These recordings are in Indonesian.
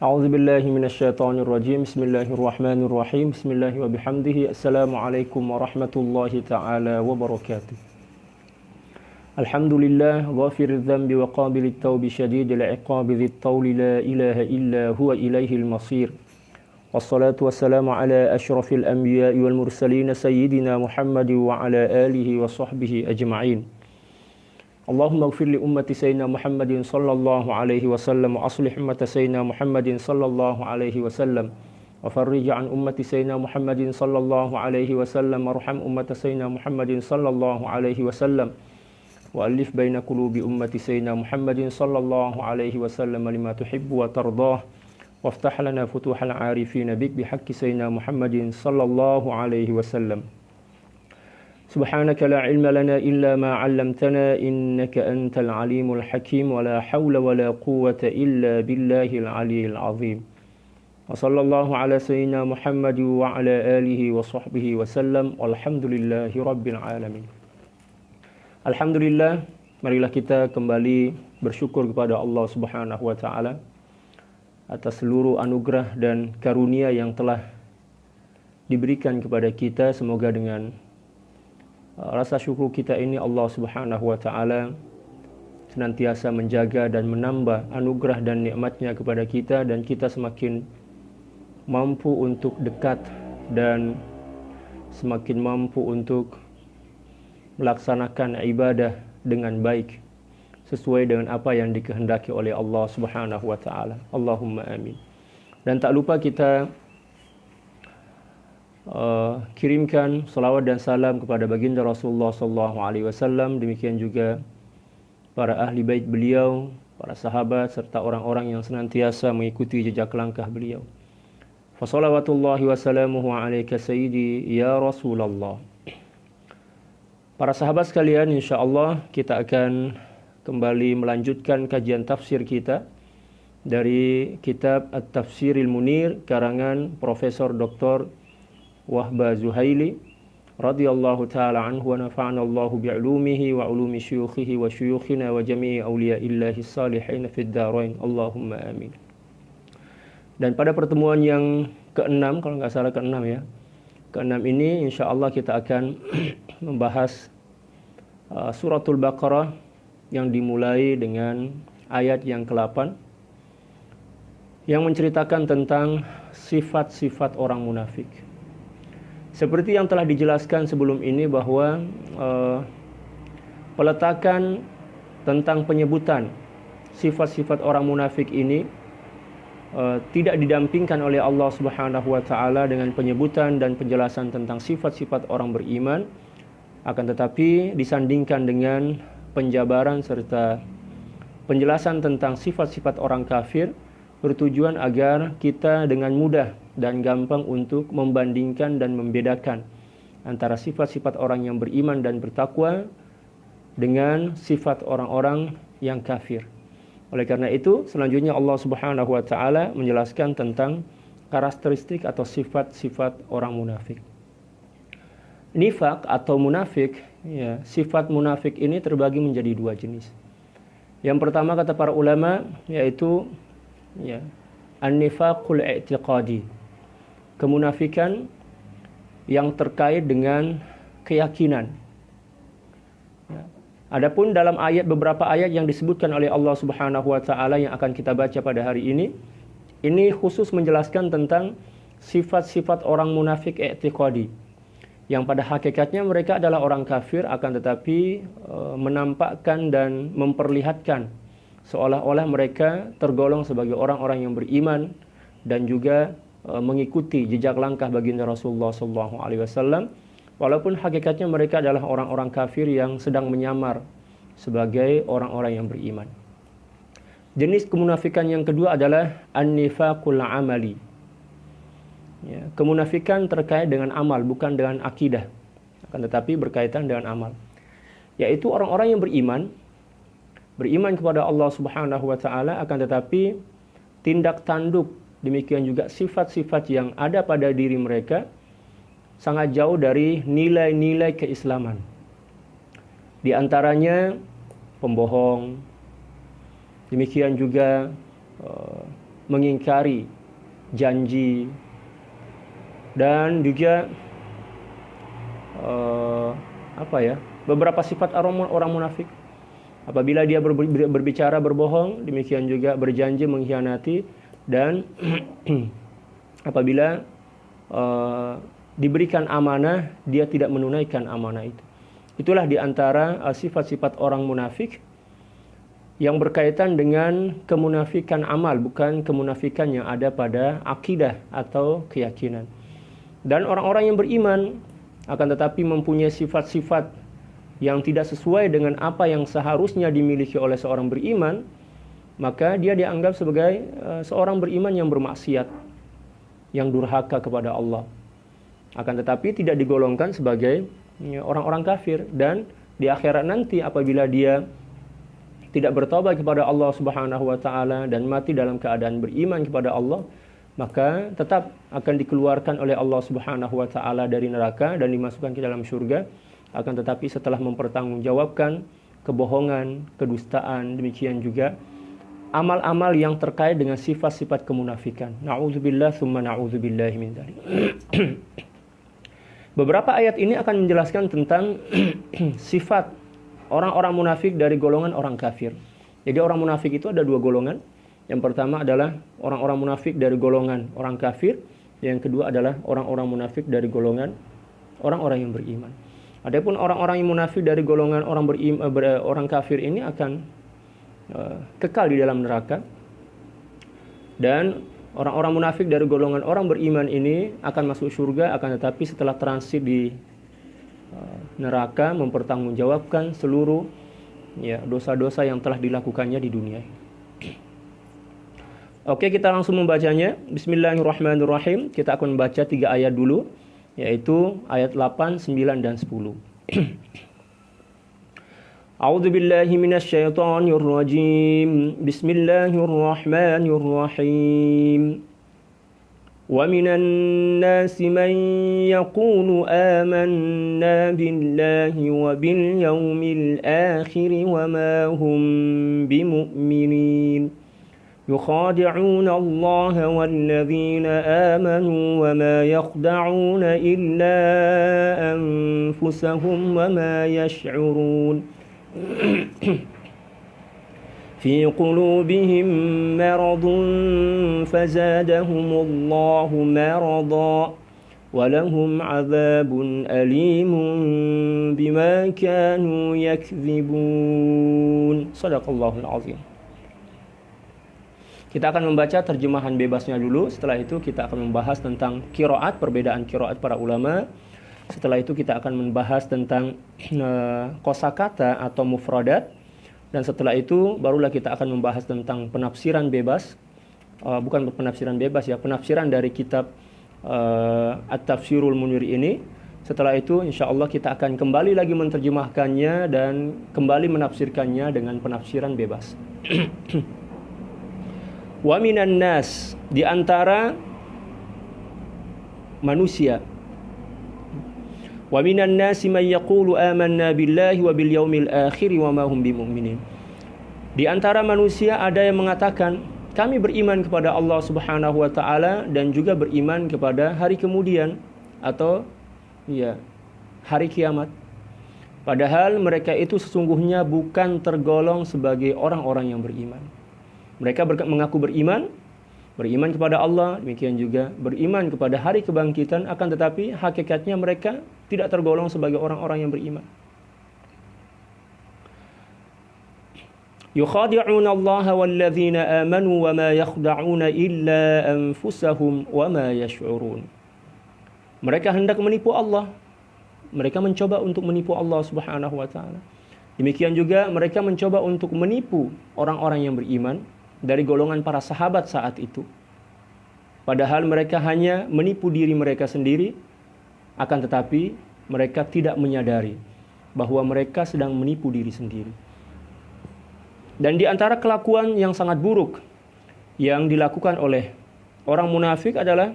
A'udzu billahi minasyaitonir rajim. Bismillahirrahmanirrahim. Bismillahi wa bihamdihi. Assalamualaikum warahmatullahi taala wabarakatuh. Alhamdulillah ghafiriz dzambi wa qabilit taubi syadidil iqabi dzit tauli la ilaha illa huwa ilaihil masir. Wassalatu wassalamu ala asyrafil anbiya'i wal mursalin sayyidina Muhammad wa ala alihi wa sahbihi ajma'in. Allahumma ighfir li ummati sayyidina Muhammadin sallallahu alaihi wasallam wa aslih ummata sayyidina Muhammadin sallallahu alaihi wasallam wa farrij an ummati sayyidina Muhammadin sallallahu alaihi wasallam warham ummata sayyidina Muhammadin sallallahu alaihi wasallam wa alif baina qulubi ummati sayyidina Muhammadin sallallahu alaihi wasallam lima tuhibbu wa tardah waftah lana futuhal arifin bik bihaqqi sayyidina Muhammadin sallallahu alaihi wasallam. Subhanaka la ilma lana illa ma 'allamtana innaka antal alimul hakim wa la hawla wa la quwwata illa billahil aliyyil azim. Wa sallallahu ala sayyidina Muhammad wa ala alihi wa sahbihi wa sallam walhamdulillahi rabbil alamin. Alhamdulillah, marilah kita kembali bersyukur kepada Allah Subhanahu wa taala atas seluruh anugerah dan karunia yang telah diberikan kepada kita. Semoga dengan rasa syukur kita ini Allah Subhanahu wa taala senantiasa menjaga dan menambah anugerah dan nikmatnya kepada kita, dan kita semakin mampu untuk dekat dan semakin mampu untuk melaksanakan ibadah dengan baik sesuai dengan apa yang dikehendaki oleh Allah Subhanahu wa taala. Allahumma amin. Dan tak lupa kita kirimkan salawat dan salam kepada baginda Rasulullah sallallahu alaihi wasallam, demikian juga para ahli bait beliau, para sahabat serta orang-orang yang senantiasa mengikuti jejak langkah beliau. Fa salawatullahi wa salamuhu alayka sayyidi ya Rasulullah. Para sahabat sekalian, insyaallah kita akan kembali melanjutkan kajian tafsir kita dari kitab At-Tafsiril Munir karangan Profesor Dr. Wahba Zuhaili radhiyallahu taala anhu wa nafa'ana Allahu bi'ulumihi wa ulumi syuyukhihi wa syuyukhina wa jami'i awliya'illahi salihin fid dharain. Allahumma amin. Dan pada pertemuan yang ke-6, kalau enggak salah ke-6 ya. Ke-6 ini insyaallah kita akan membahas suratul Baqarah yang dimulai dengan ayat yang ke-8 yang menceritakan tentang sifat-sifat orang munafik. Seperti yang telah dijelaskan sebelum ini bahwa peletakan tentang penyebutan sifat-sifat orang munafik ini tidak didampingkan oleh Allah Subhanahu wa taala dengan penyebutan dan penjelasan tentang sifat-sifat orang beriman, akan tetapi disandingkan dengan penjabaran serta penjelasan tentang sifat-sifat orang kafir, bertujuan agar kita dengan mudah dan gampang untuk membandingkan dan membedakan antara sifat-sifat orang yang beriman dan bertakwa dengan sifat orang-orang yang kafir. Oleh karena itu, selanjutnya Allah Subhanahu wa taala menjelaskan tentang karakteristik atau sifat-sifat orang munafik. Nifaq atau munafik, ya, sifat munafik ini terbagi menjadi dua jenis. Yang pertama kata para ulama yaitu an-nifaqul i'tiqadi, kemunafikan yang terkait dengan keyakinan. Adapun dalam beberapa ayat yang disebutkan oleh Allah Subhanahu wa taala yang akan kita baca pada hari ini khusus menjelaskan tentang sifat-sifat orang munafik i'tiqadi, yang pada hakikatnya mereka adalah orang kafir, akan tetapi menampakkan dan memperlihatkan seolah-olah mereka tergolong sebagai orang-orang yang beriman dan juga mengikuti jejak langkah baginda Rasulullah sallallahu alaihi wasallam, walaupun hakikatnya mereka adalah orang-orang kafir yang sedang menyamar sebagai orang-orang yang beriman. Jenis kemunafikan yang kedua adalah an-nifaqul amali. Ya, kemunafikan terkait dengan amal, bukan dengan akidah, akan tetapi berkaitan dengan amal. Yaitu orang-orang yang beriman kepada Allah Subhanahu wa taala, akan tetapi tindak tanduk, demikian juga sifat-sifat yang ada pada diri mereka sangat jauh dari nilai-nilai keislaman. Di antaranya pembohong, demikian juga mengingkari janji, dan juga beberapa sifat orang munafik. Apabila dia berbicara berbohong, demikian juga berjanji mengkhianati, dan apabila diberikan amanah, dia tidak menunaikan amanah itu. Itulah diantara sifat-sifat orang munafik yang berkaitan dengan kemunafikan amal, bukan kemunafikan yang ada pada akidah atau keyakinan. Dan orang-orang yang beriman akan tetapi mempunyai sifat-sifat yang tidak sesuai dengan apa yang seharusnya dimiliki oleh seorang beriman, maka dia dianggap sebagai seorang beriman yang bermaksiat, yang durhaka kepada Allah. Akan tetapi tidak digolongkan sebagai orang-orang kafir. Dan di akhirat nanti apabila dia tidak bertobat kepada Allah Subhanahu wa taala dan mati dalam keadaan beriman kepada Allah, maka tetap akan dikeluarkan oleh Allah Subhanahu wa taala dari neraka dan dimasukkan ke dalam surga. Akan tetapi setelah mempertanggungjawabkan kebohongan, kedustaan, demikian juga amal-amal yang terkait dengan sifat-sifat kemunafikan. Na'udzubillah tsumma na'udzubillahi min dzalik. Beberapa ayat ini akan menjelaskan tentang sifat orang-orang munafik dari golongan orang kafir. Jadi orang munafik itu ada dua golongan. Yang pertama adalah orang-orang munafik dari golongan orang kafir. Yang kedua adalah orang-orang munafik dari golongan orang-orang yang beriman. Adapun orang-orang yang munafik dari golongan orang kafir ini akan kekal di dalam neraka. Dan orang-orang munafik dari golongan orang beriman ini akan masuk surga, akan tetapi setelah transit di neraka mempertanggungjawabkan seluruh dosa-dosa yang telah dilakukannya di dunia. Oke, kita langsung membacanya. Bismillahirrahmanirrahim. Kita akan membaca 3 ayat dulu, yaitu ayat 8, 9 dan 10. A'udzu billahi minasyaitonir rajim. Bismillahirrahmanirrahim. وَمِنَ النَّاسِ مَن يَقُولُ آمَنَّا بِاللَّهِ وَبِالْيَوْمِ الْآخِرِ وَمَا هُمْ بِمُؤْمِنِينَ يُخَادِعُونَ اللَّهَ وَالَّذِينَ آمَنُوا وَمَا يَخْدَعُونَ إِلَّا أَنفُسَهُمْ وَمَا يَشْعُرُونَ في قلوبهم مرض فزادهم الله مرضا ولهم عذاب أليم بما كانوا يكذبون. صدق الله العظيم. Kita akan membaca terjemahan bebasnya dulu. Setelah itu kita akan membahas tentang qiraat, perbedaan qiraat para ulama. Setelah itu kita akan membahas tentang kosakata atau mufradat. Dan setelah itu barulah kita akan membahas tentang penafsiran bebas. Bukan penafsiran bebas ya, penafsiran dari kitab At-Tafsirul Munir ini. Setelah itu insyaallah kita akan kembali lagi menerjemahkannya dan kembali menafsirkannya dengan penafsiran bebas. Wa minan nas, di antara manusia. Wa minan nasi may yaqulu amanna billahi wa bil yaumil akhir wa ma hum bimumin. Di antara manusia ada yang mengatakan kami beriman kepada Allah Subhanahu wa taala dan juga beriman kepada hari kemudian atau hari kiamat. Padahal mereka itu sesungguhnya bukan tergolong sebagai orang-orang yang beriman. Mereka mengaku beriman kepada Allah, demikian juga beriman kepada hari kebangkitan, akan tetapi hakikatnya mereka tidak tergolong sebagai orang-orang yang beriman. Yukhadi'una Allah walladzina amanu wa ma yakhda'una illa anfusahum wa ma yash'urun. Mereka hendak menipu Allah. Mereka mencoba untuk menipu Allah Subhanahu wa taala. Demikian juga mereka mencoba untuk menipu orang-orang yang beriman dari golongan para sahabat saat itu. Padahal mereka hanya menipu diri mereka sendiri, akan tetapi mereka tidak menyadari bahwa mereka sedang menipu diri sendiri. Dan di antara kelakuan yang sangat buruk yang dilakukan oleh orang munafik adalah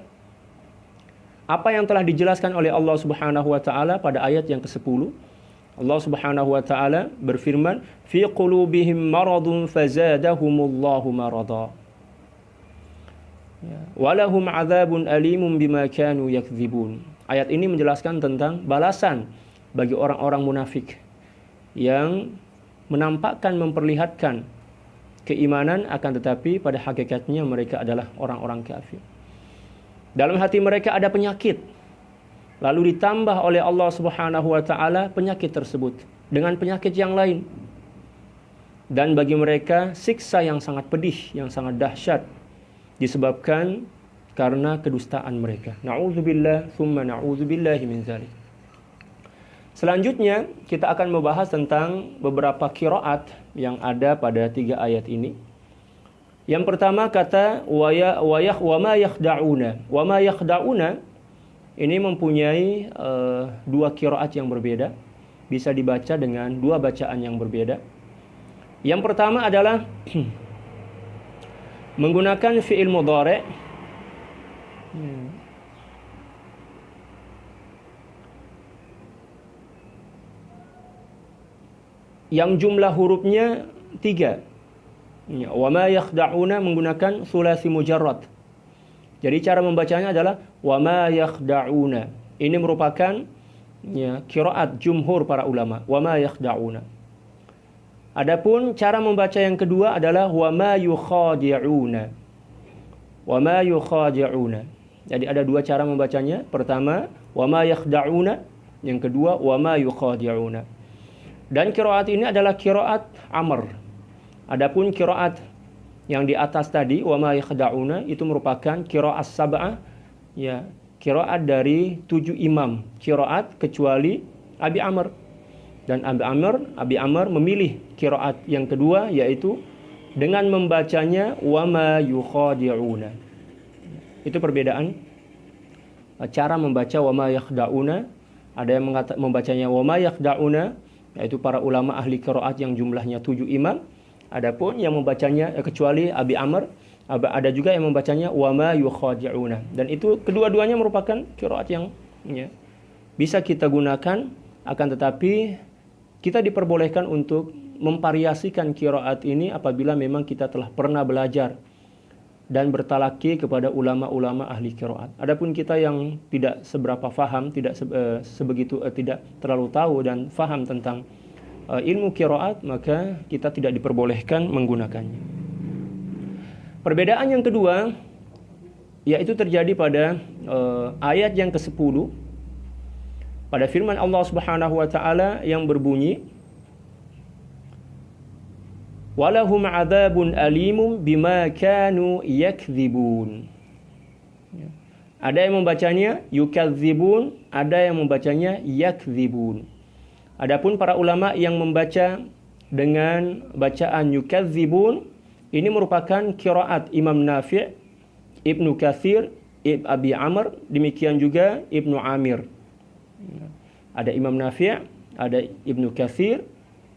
apa yang telah dijelaskan oleh Allah Subhanahu wa taala pada ayat yang ke-10. Allah Subhanahu wa taala berfirman, "Fi qulubihim maradun fazadahumullahu marada." Ya. Walahum adzabun alimun bima kanu yakdzibun. Ayat ini menjelaskan tentang balasan bagi orang-orang munafik yang menampakkan, memperlihatkan keimanan, akan tetapi pada hakikatnya mereka adalah orang-orang kafir. Dalam hati mereka ada penyakit, lalu ditambah oleh Allah Subhanahu wa taala penyakit tersebut dengan penyakit yang lain. Dan bagi mereka siksa yang sangat pedih, yang sangat dahsyat, disebabkan karena kedustaan mereka. Na'udzubillah, thumma na'udzubillahi min dzalik. Selanjutnya kita akan membahas tentang beberapa qiraat yang ada pada 3 ayat ini. Yang pertama kata wa ma yakhda'una. Wa ma yakhda'una ini mempunyai 2 qiraat yang berbeda, bisa dibaca dengan 2 bacaan yang berbeda. Yang pertama adalah menggunakan fi'il mudhari' yang jumlah hurufnya 3. Wa ma yakhda'una menggunakan sulasi mujarrad. Jadi cara membacanya adalah wa ma yakhda'una. Ini merupakan qiraat jumhur para ulama, wa ma yakhda'una. Adapun cara membaca yang kedua adalah wa ma yukhadi'una. Wa ma yukhadi'una. Jadi ada 2 cara membacanya. Pertama, wa ma yakhda'una. Yang kedua, wa ma yukhadi'una. Dan qiraat ini adalah qiraat Amr. Adapun qiraat yang di atas tadi, wa ma yakhda'una, itu merupakan qiraat sab'ah, ya, qiraat dari 7 imam qiraat kecuali Abi Amr. Dan Abi Amr memilih qiraat yang kedua, yaitu dengan membacanya wa ma yukhadi'una. Itu perbedaan cara membaca wa ma yakhda'una. Ada yang membacanya wa ma yakhda'una, yaitu para ulama ahli qiraat yang jumlahnya 7 imam. Adapun yang membacanya kecuali Abi Amr, ada juga yang membacanya wa ma yukhadi'una. Dan itu kedua-duanya merupakan qiraat yang bisa kita gunakan, akan tetapi kita diperbolehkan untuk memvariasikan qiraat ini apabila memang kita telah pernah belajar dan bertalaki kepada ulama-ulama ahli qiraat. Adapun kita yang tidak seberapa faham, tidak terlalu tahu dan faham tentang ilmu qiraat, maka kita tidak diperbolehkan menggunakannya. Perbedaan yang kedua yaitu terjadi pada ayat yang ke-10 pada firman Allah Subhanahu wa taala yang berbunyi walahum adzabun alimum bima kanu yakdzibun. Ada yang membacanya yukadzibun, ada yang membacanya yakdzibun. Adapun para ulama yang membaca dengan bacaan yukadzibun, ini merupakan qiraat Imam Nafi', Ibnu Katsir, Abi Amr, demikian juga Ibnu Amir. Ada Imam Nafi', ada Ibnu Katsir,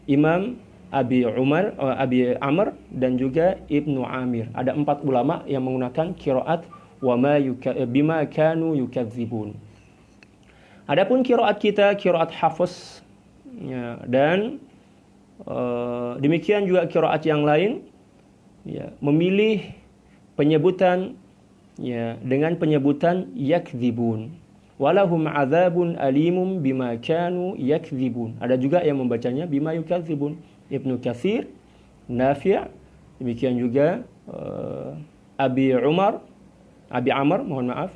Imam Abi Amr, dan juga Ibnu Amir. Ada 4 ulama yang menggunakan qiraat wa ma bima kanu yukadzibun. Adapun qiraat kita qiraat Hafs, dan demikian juga qiraat yang lain, memilih penyebutan dengan penyebutan yakdzibun. Walahum adzabun alimum bima kanu yakdzibun. Ada juga yang membacanya bima yukadzibun. Ibnu Katsir, Nafi', demikian juga Abi Amr, mohon maaf.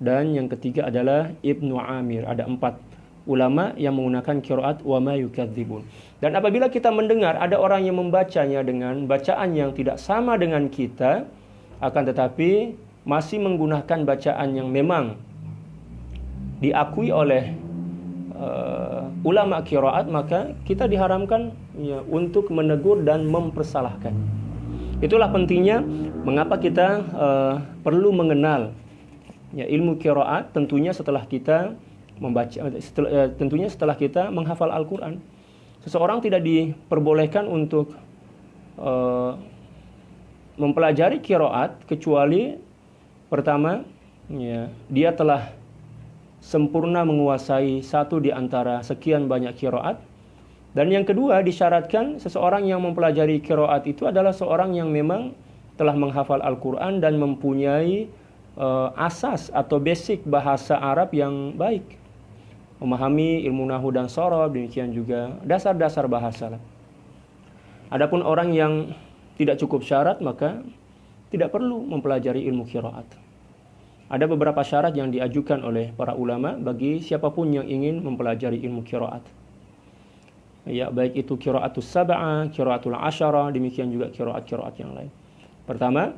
Dan yang ketiga adalah Ibnu Amir. Ada 4 ulama yang menggunakan qiraat wa ma yukadzibun. Dan apabila kita mendengar ada orang yang membacanya dengan bacaan yang tidak sama dengan kita, akan tetapi masih menggunakan bacaan yang memang diakui oleh ulama qiraat, maka kita diharamkan untuk menegur dan mempersalahkan. Itulah pentingnya mengapa kita perlu mengenal ilmu qiraat, tentunya setelah kita membaca, tentunya setelah kita menghafal Al-Quran. Seseorang tidak diperbolehkan untuk mempelajari qiraat kecuali pertama dia telah sempurna menguasai satu di antara sekian banyak qiraat. Dan yang kedua, disyaratkan seseorang yang mempelajari qiraat itu adalah seorang yang memang telah menghafal Al-Quran dan mempunyai asas atau basic bahasa Arab yang baik, memahami ilmu nahwu dan shorof, demikian juga dasar-dasar bahasa. Adapun orang yang tidak cukup syarat, maka tidak perlu mempelajari ilmu qiraat. Ada beberapa syarat yang diajukan oleh para ulama bagi siapapun yang ingin mempelajari ilmu qiraat. Ya, baik itu qiraatus sab'ah, qiraatul asyara, demikian juga qiraat-qiraat yang lain. Pertama,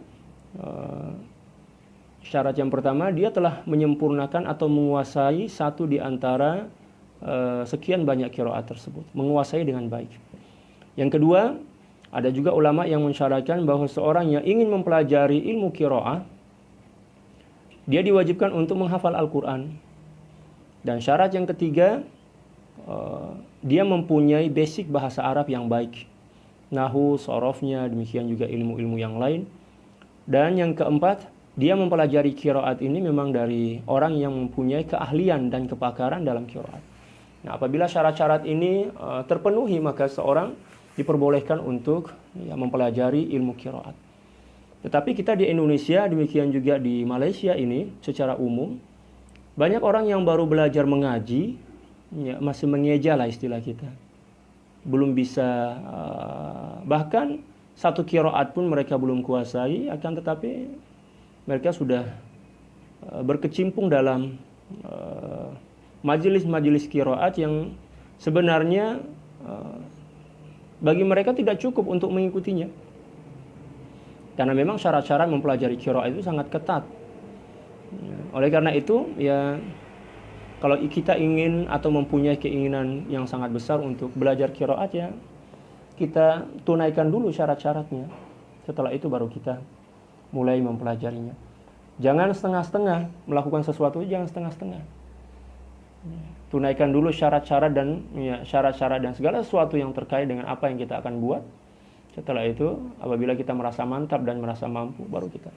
syarat yang pertama, dia telah menyempurnakan atau menguasai satu di antara sekian banyak qiraat tersebut, menguasai dengan baik. Yang kedua, ada juga ulama yang mensyaratkan bahwa seorang yang ingin mempelajari ilmu qiraah, dia diwajibkan untuk menghafal Al-Quran. Dan syarat yang ketiga, dia mempunyai basic bahasa Arab yang baik, nahwu, sorofnya, demikian juga ilmu-ilmu yang lain. Dan yang keempat, dia mempelajari qiraat ini memang dari orang yang mempunyai keahlian dan kepakaran dalam qiraat. Nah, apabila syarat-syarat ini terpenuhi, maka seorang diperbolehkan untuk mempelajari ilmu qiraat. Tetapi kita di Indonesia, demikian juga di Malaysia ini secara umum, banyak orang yang baru belajar mengaji, masih mengeja lah istilah kita. Belum bisa, bahkan satu qiraat pun mereka belum kuasai, akan tetapi mereka sudah berkecimpung dalam majelis-majelis qiraat yang sebenarnya bagi mereka tidak cukup untuk mengikutinya. Karena memang syarat-syarat mempelajari qiraat itu sangat ketat. Oleh karena itu, ya kalau kita ingin atau mempunyai keinginan yang sangat besar untuk belajar qiraat, ya kita tunaikan dulu syarat-syaratnya. Setelah itu baru kita mulai mempelajarinya. Jangan setengah-setengah melakukan sesuatu, jangan setengah-setengah. Tunaikan dulu syarat-syarat dan syarat-syarat dan segala sesuatu yang terkait dengan apa yang kita akan buat. Setelah itu, apabila kita merasa mantap dan merasa mampu, baru kita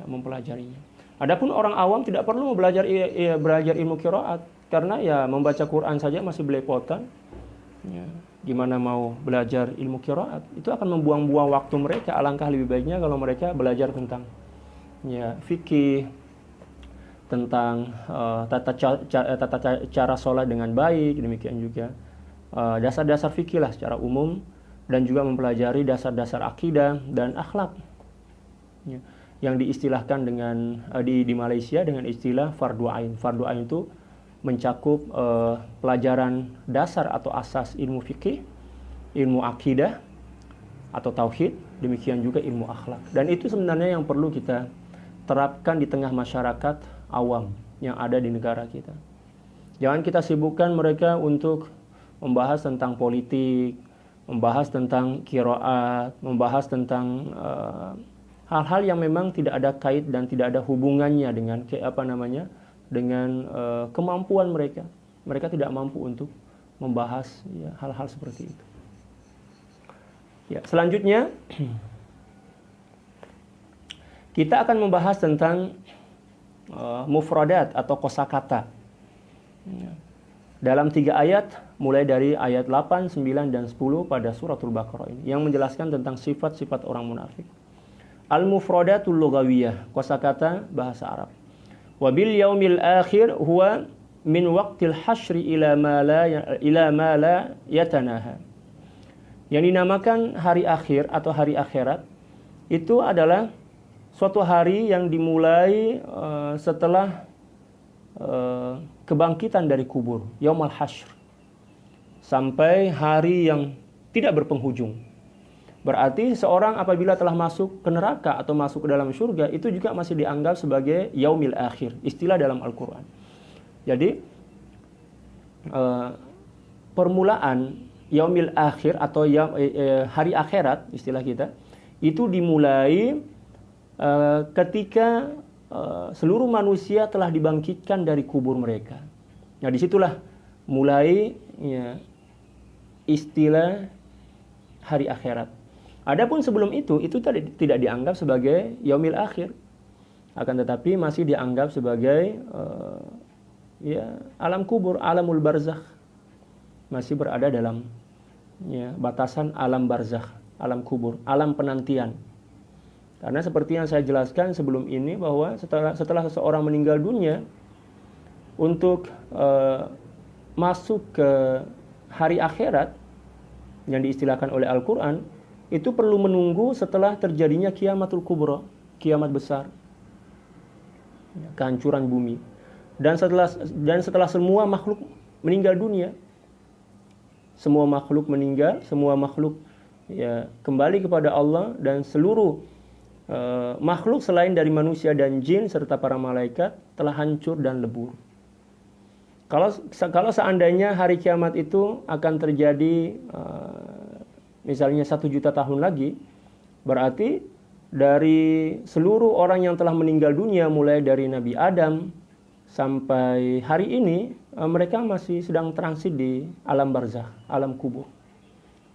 mempelajarinya. Adapun orang awam tidak perlu belajar ilmu qiraat, karena ya membaca Quran saja masih belepotan. Gimana mau belajar ilmu qiraat? Itu akan membuang-buang waktu mereka. Alangkah lebih baiknya kalau mereka belajar tentang fikih, tentang tata cara sholat dengan baik, demikian juga dasar-dasar fikih lah secara umum, dan juga mempelajari dasar-dasar akidah dan akhlak, yang diistilahkan dengan di Malaysia dengan istilah fardu ain. Fardu ain itu mencakup pelajaran dasar atau asas ilmu fikih, ilmu akidah atau tauhid, demikian juga ilmu akhlak. Dan itu sebenarnya yang perlu kita terapkan di tengah masyarakat awam yang ada di negara kita. Jangan kita sibukkan mereka untuk membahas tentang politik, membahas tentang qiraat, membahas tentang hal-hal yang memang tidak ada kait dan tidak ada hubungannya dengan dengan kemampuan mereka. Mereka tidak mampu untuk membahas hal-hal seperti itu. Ya, selanjutnya kita akan membahas tentang mufradat atau kosakata. Dalam 3 ayat, mulai dari ayat 8, 9, dan 10 pada suratul Baqarah ini, yang menjelaskan tentang sifat-sifat orang munafik. Al-mufradatul lughawiyah, kosakata bahasa Arab. Wa bil yaumil akhir huwa min waqtil hasyri ila ma la yatanaha. Yang dinamakan hari akhir atau hari akhirat itu adalah suatu hari yang dimulai setelah kebangkitan dari kubur, yaumul hasyr, sampai hari yang tidak berpenghujung. Berarti seorang apabila telah masuk ke neraka atau masuk ke dalam surga, itu juga masih dianggap sebagai yaumil akhir, istilah dalam Al-Quran. Jadi permulaan yaumil akhir atau hari akhirat, istilah kita, itu dimulai ketika seluruh manusia telah dibangkitkan dari kubur mereka. Nah, disitulah mulai istilah hari akhirat. Adapun sebelum itu tidak dianggap sebagai yaumil akhir, akan tetapi masih dianggap sebagai alam kubur, alamul barzakh, masih berada dalam batasan alam barzakh, alam kubur, alam penantian. Karena seperti yang saya jelaskan sebelum ini bahwa setelah seseorang meninggal dunia, untuk masuk ke hari akhirat yang diistilahkan oleh Al-Quran, itu perlu menunggu setelah terjadinya kiamatul kubra, kiamat besar, kehancuran bumi. Dan setelah semua makhluk meninggal dunia, semua makhluk meninggal, semua makhluk ya kembali kepada Allah, dan seluruh makhluk selain dari manusia dan jin serta para malaikat telah hancur dan lebur. Kalau seandainya hari kiamat itu akan terjadi misalnya 1 juta tahun lagi, berarti dari seluruh orang yang telah meninggal dunia mulai dari Nabi Adam sampai hari ini, mereka masih sedang transit di alam barzakh, alam kubur,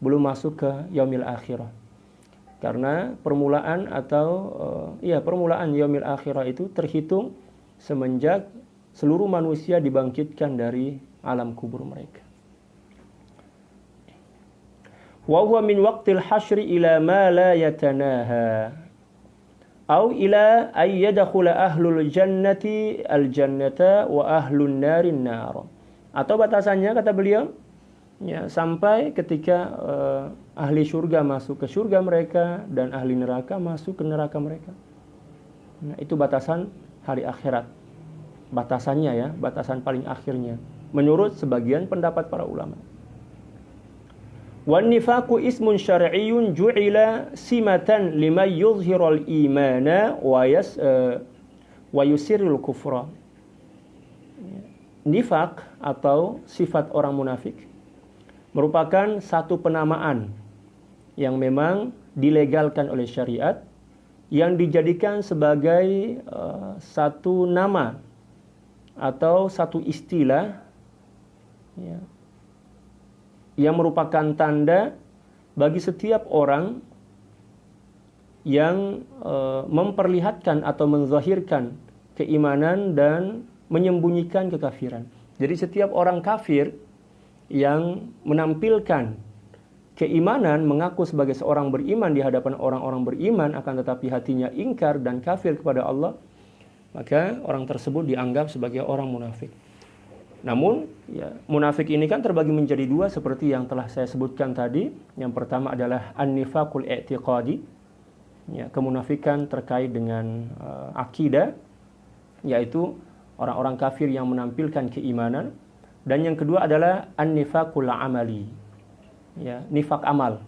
belum masuk ke yaumil akhirah. Karena permulaan yaumil akhirah itu terhitung semenjak seluruh manusia dibangkitkan dari alam kubur mereka. Wa huwa min waqtil hasyri ila ma la yatanaha au ila ay yadkhula ahlul jannati al jannata wa ahlun narin nar. Atau batasannya kata beliau ya, sampai ketika ahli surga masuk ke surga mereka dan ahli neraka masuk ke neraka mereka. Nah, itu batasan hari akhirat. Batasannya ya, batasan paling akhirnya menurut sebagian pendapat para ulama. Wan nifaqu ismun syar'iyyun ju'ila simatan liman yuzhirul imana wa yusirrul kufra. Nifaq atau sifat orang munafik merupakan satu penamaan yang memang dilegalkan oleh syariat, yang dijadikan sebagai satu nama atau satu istilah ya, yang merupakan tanda bagi setiap orang yang memperlihatkan atau menzahirkan keimanan dan menyembunyikan kekafiran. Jadi setiap orang kafir yang menampilkan keimanan, mengaku sebagai seorang beriman di hadapan orang-orang beriman, akan tetapi hatinya ingkar dan kafir kepada Allah, maka orang tersebut dianggap sebagai orang munafik. Namun, ya, munafik ini kan terbagi menjadi dua seperti yang telah saya sebutkan tadi. Yang pertama adalah an-nifaqul i'tiqadi, ya, kemunafikan terkait dengan akidah, yaitu orang-orang kafir yang menampilkan keimanan. Dan yang kedua adalah an-nifaqul amali, ya, nifak amal,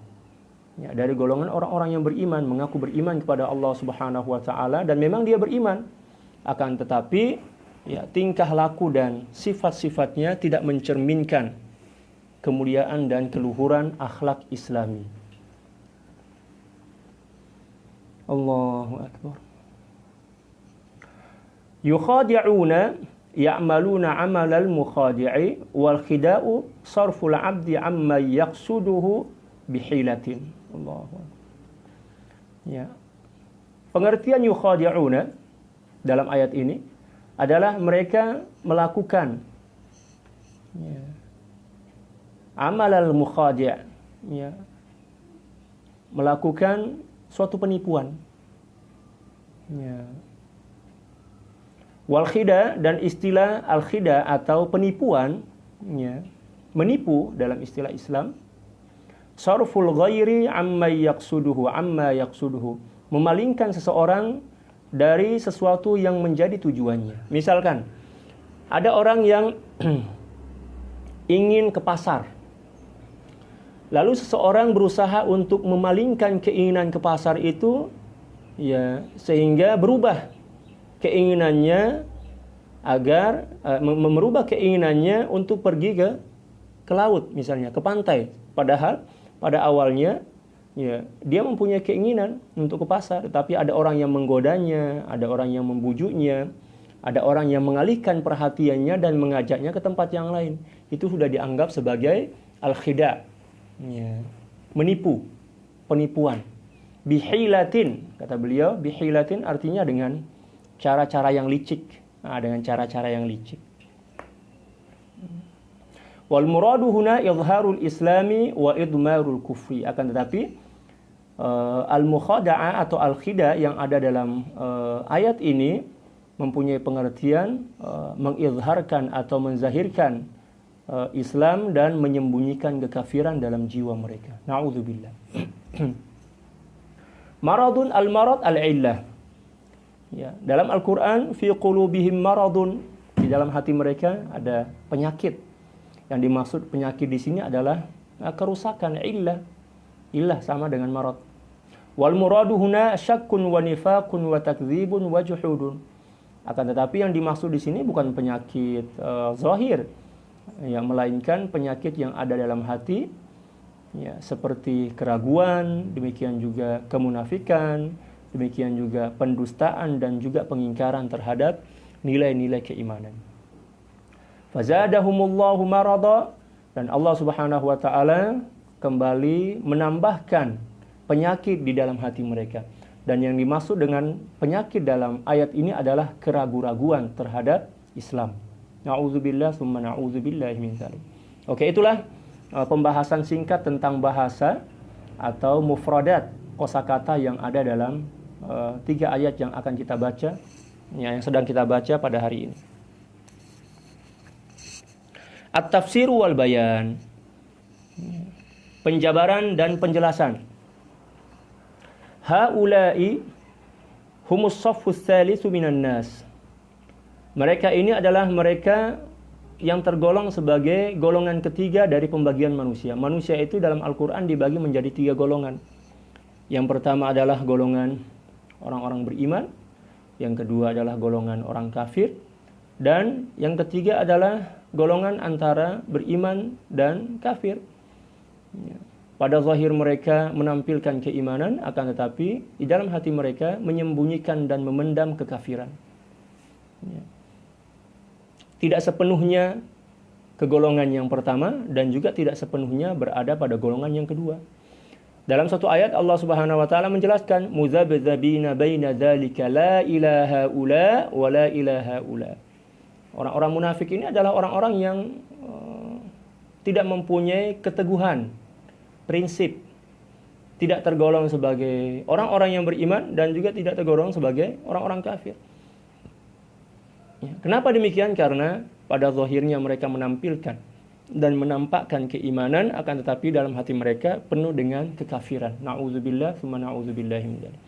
ya, dari golongan orang-orang yang beriman, mengaku beriman kepada Allah Subhanahu wa taala dan memang dia beriman, akan tetapi ya, tingkah laku dan sifat-sifatnya tidak mencerminkan kemuliaan dan keluhuran akhlak Islami. Allahu akbar. Yukhadi'una ya'maluna 'amalal mukhadi'i wal khida'u sarful 'abdi 'amma yaqsuduhu bihilatin. Allahu akbar. Ya. Pengertian yukhadi'una dalam ayat ini adalah mereka melakukan ya, amalal mukhadi', ya, melakukan suatu penipuan. Ya. Wal khida, dan istilah al khida atau penipuan, ya, menipu dalam istilah Islam, sarful ghairi amma yaqsuduhu, memalingkan seseorang dari sesuatu yang menjadi tujuannya. Misalkan ada orang yang ingin ke pasar, lalu seseorang berusaha untuk memalingkan keinginan ke pasar itu, ya, sehingga berubah keinginannya agar merubah keinginannya untuk pergi ke laut, misalnya ke pantai, padahal pada awalnya ya, dia mempunyai keinginan untuk ke pasar, tetapi ada orang yang menggodanya, ada orang yang membujuknya, ada orang yang mengalihkan perhatiannya dan mengajaknya ke tempat yang lain. Itu sudah dianggap sebagai al-khida, ya, menipu, penipuan. Bihilatin, kata beliau, bihilatin artinya dengan cara-cara yang licik. Nah, dengan cara-cara yang licik. Wal muradu huna izharul islami wa idmarul kufri. Akan tetapi Al-mukhada'ah atau al-khida yang ada dalam ayat ini mempunyai pengertian mengizharkan atau menzahirkan Islam dan menyembunyikan kekafiran dalam jiwa mereka. Na'udzubillah. Maradun al-marad al-illah. Ya, dalam Al-Qur'an fi qulubihim maradun, di dalam hati mereka ada penyakit. Yang dimaksud penyakit di sini adalah kerusakan, illah. Illah sama dengan marad. Wal muradu huna syakkun wa nifaqun wa takdzibun wa juhudun. Akan tetapi yang dimaksud di sini bukan penyakit zahir, ya, melainkan penyakit yang ada dalam hati, ya, seperti keraguan, demikian juga kemunafikan, demikian juga pendustaan dan juga pengingkaran terhadap nilai-nilai keimanan. Fazadahumullahu marada, dan Allah Subhanahu wa taala kembali menambahkan penyakit di dalam hati mereka. Dan yang dimaksud dengan penyakit dalam ayat ini adalah keraguan-raguan terhadap Islam. Na'udzubillah summa na'udzubillahi min dzalik. Oke, itulah pembahasan singkat tentang bahasa atau mufradat, kosakata yang ada dalam 3 ayat yang akan kita baca, ya, yang sedang kita baca pada hari ini. At-tafsir wal bayan. Penjabaran dan penjelasan. Haula'i humus saffus tsalitsu minan nas. Mereka ini adalah mereka yang tergolong sebagai golongan ketiga dari pembagian manusia. Manusia itu dalam Al-Qur'an dibagi menjadi 3 golongan. Yang pertama adalah golongan orang-orang beriman, yang kedua adalah golongan orang kafir, dan yang ketiga adalah golongan antara beriman dan kafir. Ya. Pada zahir mereka menampilkan keimanan, akan tetapi di dalam hati mereka menyembunyikan dan memendam kekafiran. Ya. Tidak sepenuhnya ke golongan yang pertama dan juga tidak sepenuhnya berada pada golongan yang kedua. Dalam satu ayat Allah Subhanahu wa taala menjelaskan muzabdzabina baina dzalika la ilaha ula wa la ilaha ula. Orang-orang munafik ini adalah orang-orang yang tidak mempunyai keteguhan prinsip, tidak tergolong sebagai orang-orang yang beriman dan juga tidak tergolong sebagai orang-orang kafir. Ya, kenapa demikian? Karena pada zahirnya mereka menampilkan dan menampakkan keimanan, akan tetapi dalam hati mereka penuh dengan kekafiran. Na'udzubillah summa na'udzubillahi min dzalik.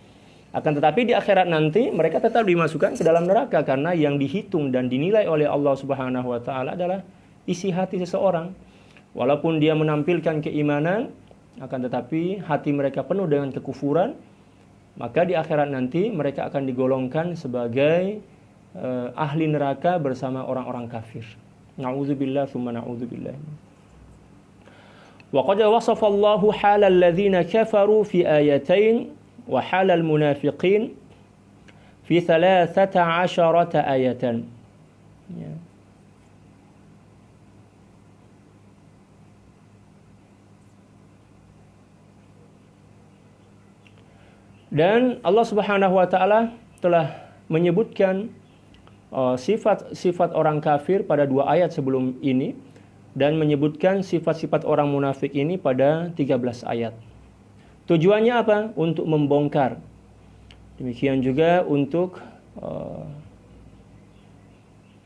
Akan tetapi di akhirat nanti mereka tetap dimasukkan ke dalam neraka, karena yang dihitung dan dinilai oleh Allah Subhanahu wa taala adalah isi hati seseorang. Walaupun dia menampilkan keimanan, akan tetapi hati mereka penuh dengan kekufuran, maka di akhirat nanti mereka akan digolongkan sebagai ahli neraka bersama orang-orang kafir. Na'udzubillah summa na'udzubillah. Wa qad wasafa Allahu halal ladzina kafaru fi ayatain wa halal munafiqin fi 13 ayatan. Ya. Dan Allah Subhanahu wa taala telah menyebutkan sifat-sifat orang kafir pada 2 ayat sebelum ini, dan menyebutkan sifat-sifat orang munafik ini pada 13 ayat. Tujuannya apa? Untuk membongkar. Demikian juga untuk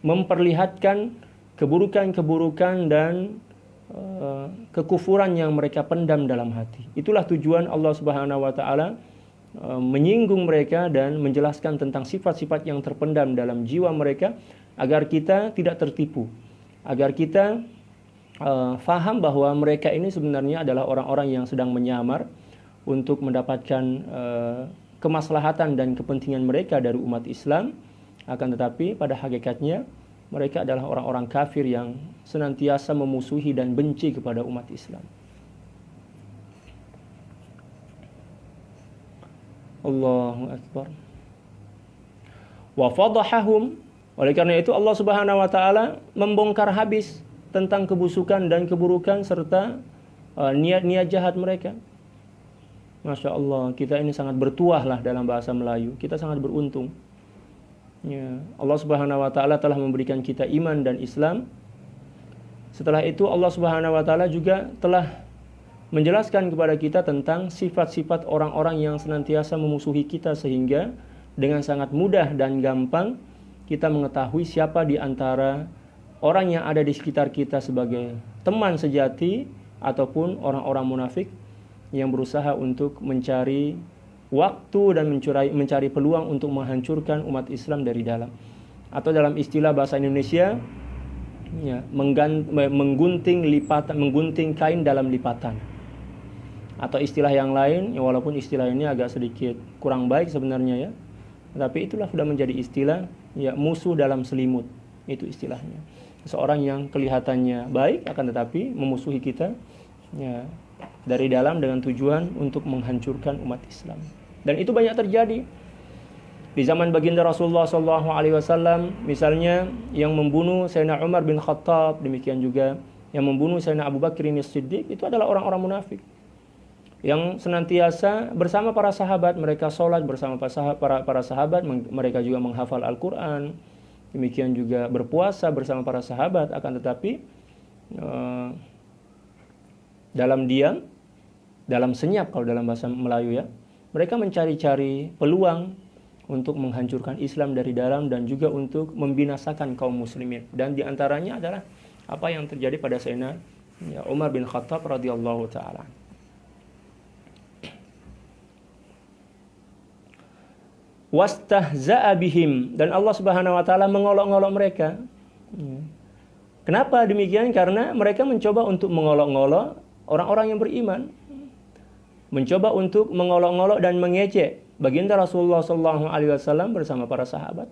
memperlihatkan keburukan-keburukan dan kekufuran yang mereka pendam dalam hati. Itulah tujuan Allah Subhanahu wa taala menyinggung mereka dan menjelaskan tentang sifat-sifat yang terpendam dalam jiwa mereka, agar kita tidak tertipu, agar kita faham bahwa mereka ini sebenarnya adalah orang-orang yang sedang menyamar untuk mendapatkan kemaslahatan dan kepentingan mereka dari umat Islam, akan tetapi pada hakikatnya mereka adalah orang-orang kafir yang senantiasa memusuhi dan benci kepada umat Islam. Allahu Akbar. Wa fadhahum, oleh karena itu Allah Subhanahu wa taala membongkar habis tentang kebusukan dan keburukan serta niat-niat jahat mereka. Masya Allah, kita ini sangat bertuah lah dalam bahasa Melayu. Kita sangat beruntung. Ya, Allah Subhanahu wa taala telah memberikan kita iman dan Islam. Setelah itu Allah Subhanahu wa taala juga telah menjelaskan kepada kita tentang sifat-sifat orang-orang yang senantiasa memusuhi kita, sehingga dengan sangat mudah dan gampang kita mengetahui siapa di antara orang yang ada di sekitar kita sebagai teman sejati ataupun orang-orang munafik yang berusaha untuk mencari waktu dan mencari peluang untuk menghancurkan umat Islam dari dalam. Atau dalam istilah bahasa Indonesia, ya, menggunting kain dalam lipatan. Atau istilah yang lain, ya, walaupun istilah ini agak sedikit kurang baik sebenarnya, ya, tapi itulah sudah menjadi istilah, ya, musuh dalam selimut. Itu istilahnya. Seorang yang kelihatannya baik akan tetapi memusuhi kita, ya, dari dalam dengan tujuan untuk menghancurkan umat Islam. Dan itu banyak terjadi di zaman baginda Rasulullah SAW. Misalnya yang membunuh Sayyidina Umar bin Khattab, demikian juga yang membunuh Sayyidina Abu Bakar As-Siddiq, itu adalah orang-orang munafik yang senantiasa bersama para sahabat. Mereka sholat bersama para sahabat, mereka juga menghafal Al-Quran, demikian juga berpuasa bersama para sahabat. Akan tetapi dalam diam, dalam senyap kalau dalam bahasa Melayu, ya, mereka mencari-cari peluang untuk menghancurkan Islam dari dalam dan juga untuk membinasakan kaum muslimin. Dan diantaranya adalah apa yang terjadi pada Sayyidina, ya, Umar bin Khattab radhiyallahu taala. Wastahza'a bihim, dan Allah Subhanahu wa taala mengolok-ngolok mereka. Kenapa demikian? Karena mereka mencoba untuk mengolok-ngolok orang-orang yang beriman, mencoba untuk mengolok-ngolok dan mengejek baginda Rasulullah SAW bersama para sahabat.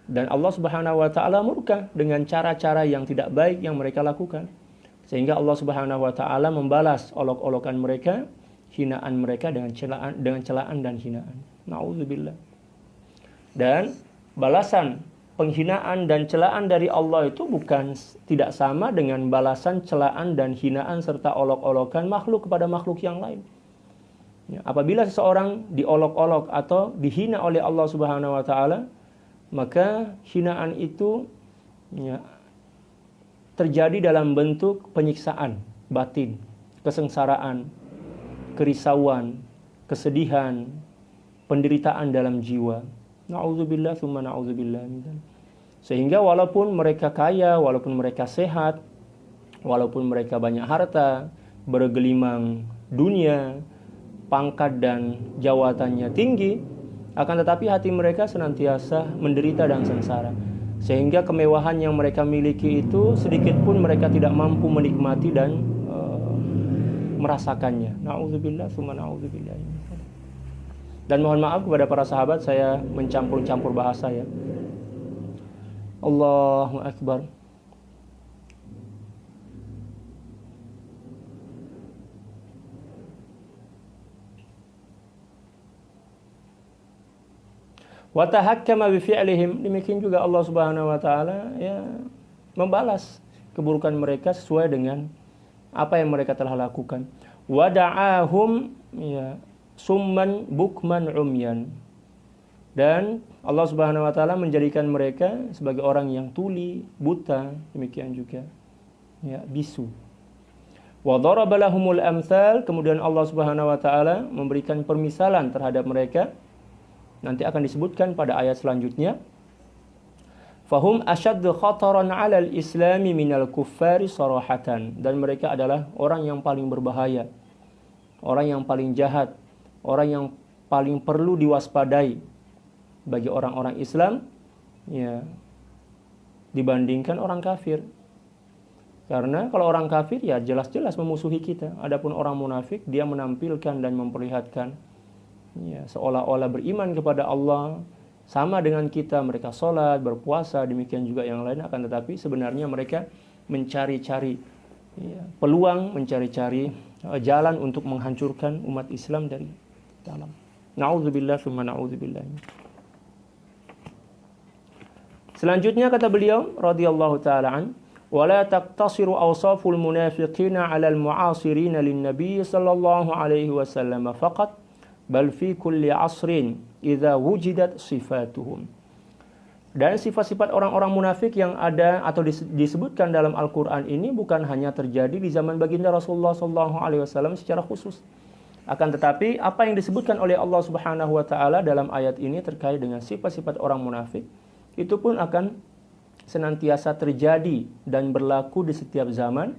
Dan Allah Subhanahu wa taala murka dengan cara-cara yang tidak baik yang mereka lakukan. Sehingga Allah Subhanahu wa taala membalas olok-olokan mereka, hinaan mereka dengan celaan dan hinaan. Na'udzubillah. Dan balasan penghinaan dan celaan dari Allah itu bukan tidak sama dengan balasan celaan dan hinaan serta olok-olokan makhluk kepada makhluk yang lain. Ya, apabila seseorang diolok-olok atau dihina oleh Allah Subhanahu wa taala, maka hinaan itu, ya, terjadi dalam bentuk penyiksaan batin, kesengsaraan, kerisauan, kesedihan, penderitaan dalam jiwa. Na'udzubillah tsumma na'udzubillah. Sehingga walaupun mereka kaya, walaupun mereka sehat, walaupun mereka banyak harta, bergelimang dunia, pangkat dan jabatannya tinggi, akan tetapi hati mereka senantiasa menderita dan sengsara. Sehingga kemewahan yang mereka miliki itu sedikit pun mereka tidak mampu menikmati dan merasakannya. Na'udzubillah tsumma na'udzubillah. Dan mohon maaf kepada para sahabat, saya mencampur-campur bahasa, ya. Allahu Akbar. Wa tahakkama bi fi'lihim, demikian juga Allah Subhanahu wa taala, ya, membalas keburukan mereka sesuai dengan apa yang mereka telah lakukan. Wa da'ahum, ya, summan bukman umyan, dan Allah Subhanahu wa taala menjadikan mereka sebagai orang yang tuli, buta, demikian juga, ya, bisu. Wa daraba lahumul amsal, kemudian Allah Subhanahu wa taala memberikan permisalan terhadap mereka. Nanti akan disebutkan pada ayat selanjutnya. Fahum ashaddu khataran 'alal islami minal kuffari sarahatan, dan mereka adalah orang yang paling berbahaya, orang yang paling jahat, orang yang paling perlu diwaspadai bagi orang-orang Islam, ya, dibandingkan orang kafir. Karena kalau orang kafir, ya, jelas-jelas memusuhi kita. Adapun orang munafik, dia menampilkan dan memperlihatkan, ya, seolah-olah beriman kepada Allah, sama dengan kita, mereka sholat, berpuasa, demikian juga yang lain. Akan tetapi sebenarnya mereka mencari-cari, ya, peluang, mencari-cari jalan untuk menghancurkan umat Islam dari dalam. Na'udzubillah tsumma na'udzubillah. Selanjutnya kata beliau radhiyallahu taala an, wala taqtasiru awsaful munafiqina 'ala al-mu'asirin lin-nabiy sallallahu alaihi wasallam faqat bal fi kulli 'asrin idza wujidat sifatuhum. Dan sifat-sifat orang-orang munafik yang ada atau disebutkan dalam Al-Quran ini bukan hanya terjadi di zaman baginda Rasulullah SAW secara khusus. Akan tetapi apa yang disebutkan oleh Allah Subhanahu Wa Taala dalam ayat ini terkait dengan sifat-sifat orang munafik itu pun akan senantiasa terjadi dan berlaku di setiap zaman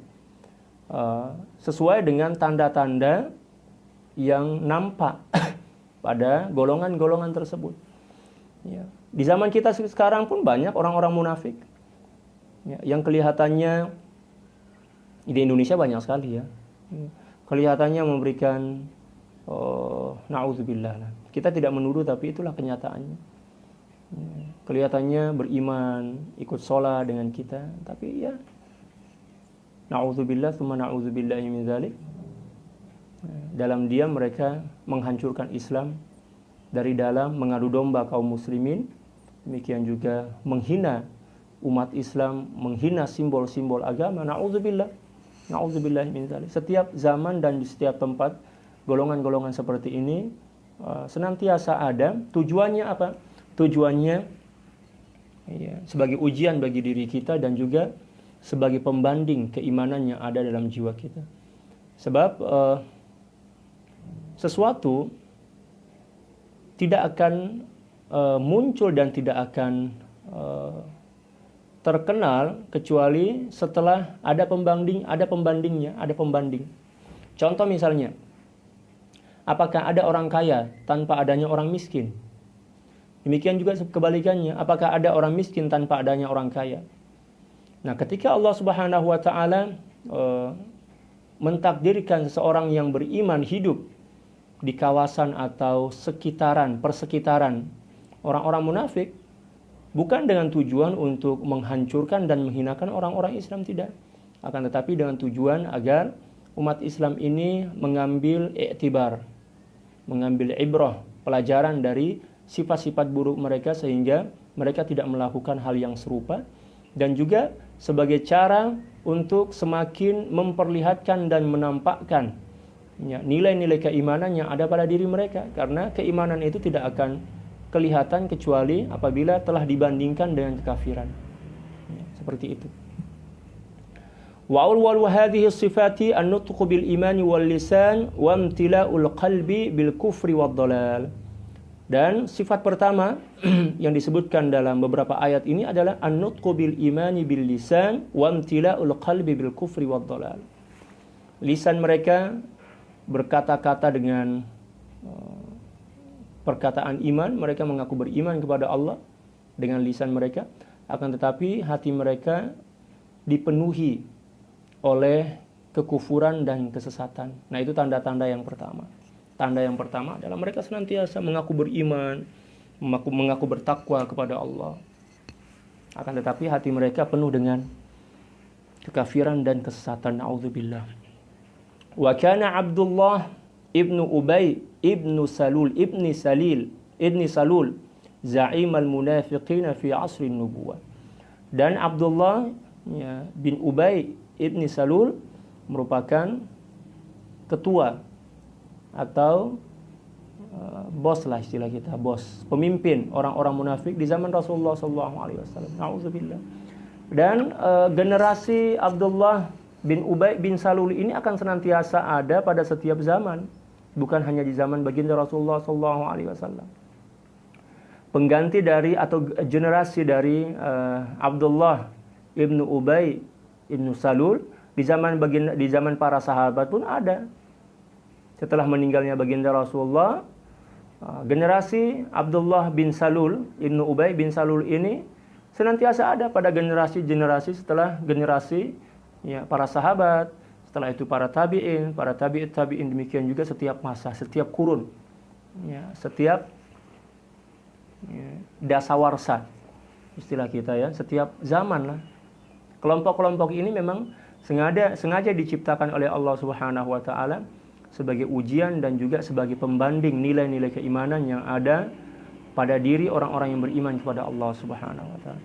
sesuai dengan tanda-tanda yang nampak pada golongan-golongan tersebut. Ya. Di zaman kita sekarang pun banyak orang-orang munafik ya, yang kelihatannya di Indonesia banyak sekali ya. Kelihatannya memberikan na'udzubillah. Kita tidak menuduh tapi itulah kenyataannya. Ya. Kelihatannya beriman, ikut sholat dengan kita, tapi ya na'udzubillah tsumma na'udzubillahi min dzalik. Dalam diam mereka menghancurkan Islam dari dalam, mengadu domba kaum muslimin, demikian juga menghina umat Islam, menghina simbol-simbol agama. Na'udzubillah min dzalik. Setiap zaman dan di setiap tempat golongan-golongan seperti ini senantiasa ada. Tujuannya apa? Tujuannya ya, sebagai ujian bagi diri kita dan juga sebagai pembanding keimanan yang ada dalam jiwa kita. Sebab sesuatu tidak akan muncul dan tidak akan terkenal kecuali setelah ada pembanding, ada pembandingnya, ada pembanding. Contoh misalnya, apakah ada orang kaya tanpa adanya orang miskin? Demikian juga kebalikannya, apakah ada orang miskin tanpa adanya orang kaya? Nah, ketika Allah Subhanahu Wa Taala mentakdirkan seseorang yang beriman hidup di kawasan atau persekitaran orang-orang munafik, bukan dengan tujuan untuk menghancurkan dan menghinakan orang-orang Islam, tidak. Akan tetapi dengan tujuan agar umat Islam ini mengambil iktibar, mengambil ibrah, pelajaran dari sifat-sifat buruk mereka sehingga mereka tidak melakukan hal yang serupa, dan juga sebagai cara untuk semakin memperlihatkan dan menampakkan ya, nilai-nilai keimanan yang ada pada diri mereka, karena keimanan itu tidak akan kelihatan kecuali apabila telah dibandingkan dengan kekafiran ya, seperti itu. Wa awwalu hadhihi sifati an-nutqu bil imani wal lisan wa imtila'ul qalbi bil kufri wad dhalal. Dan sifat pertama yang disebutkan dalam beberapa ayat ini adalah an-nutqu bil imani bil lisan wa imtila'ul qalbi bil kufri wad dhalal. Lisan mereka berkata-kata dengan perkataan iman, mereka mengaku beriman kepada Allah dengan lisan mereka, akan tetapi hati mereka dipenuhi oleh kekufuran dan kesesatan. Nah, itu tanda-tanda yang pertama. Tanda yang pertama adalah mereka senantiasa mengaku beriman, mengaku bertakwa kepada Allah. Akan tetapi hati mereka penuh dengan kekafiran dan kesesatan. Na'udzubillah. Wa kana Abdullah ibnu Ubay ibnu Salul ibni Salul za'im al-munafiqin fi asri nubuwah. Dan Abdullah ya, bin Ubay ibni Salul merupakan ketua atau bos lah istilah kita, bos, pemimpin orang-orang munafik di zaman Rasulullah SAW. Na'udzubillah. Dan generasi Abdullah bin Ubay bin Salul ini akan senantiasa ada pada setiap zaman, bukan hanya di zaman baginda Rasulullah SAW. Pengganti dari atau generasi dari Abdullah ibn Ubay ibn Salul di zaman para sahabat pun ada. Setelah meninggalnya baginda Rasulullah, generasi Abdullah bin Salul, Ibnu Ubay bin Salul ini senantiasa ada pada generasi-generasi setelah generasi ya, para sahabat, setelah itu para tabi'in, para tabi'in, demikian juga setiap masa, setiap kurun, ya, setiap ya, dasawarsa, istilah kita ya, setiap zaman lah. Kelompok-kelompok ini memang sengaja diciptakan oleh Allah Subhanahu wa Ta'ala sebagai ujian dan juga sebagai pembanding nilai-nilai keimanan yang ada pada diri orang-orang yang beriman kepada Allah Subhanahu wa Ta'ala.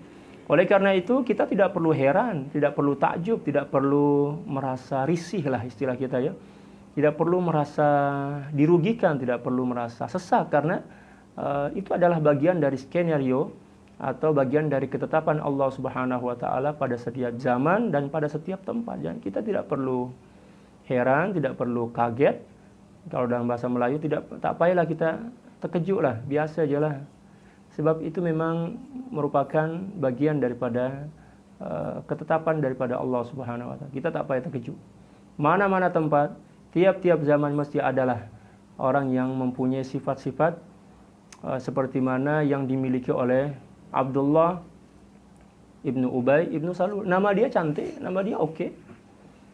Oleh karena itu kita tidak perlu heran, tidak perlu takjub, tidak perlu merasa risih lah istilah kita ya. Tidak perlu merasa dirugikan, tidak perlu merasa sesak, karena itu adalah bagian dari skenario atau bagian dari ketetapan Allah Subhanahu wa taala pada setiap zaman dan pada setiap tempat. Dan kita tidak perlu heran, tidak perlu kaget. Kalau dalam bahasa Melayu tak payahlah kita terkejut lah, biasa aja lah. Sebab itu memang merupakan bagian daripada ketetapan daripada Allah Subhanahu wa taala. Kita tak payah terkejut. Mana-mana tempat, tiap-tiap zaman mesti adalah orang yang mempunyai sifat-sifat seperti mana yang dimiliki oleh Abdullah ibnu Ubay ibnu Salul. Nama dia cantik, nama dia oke.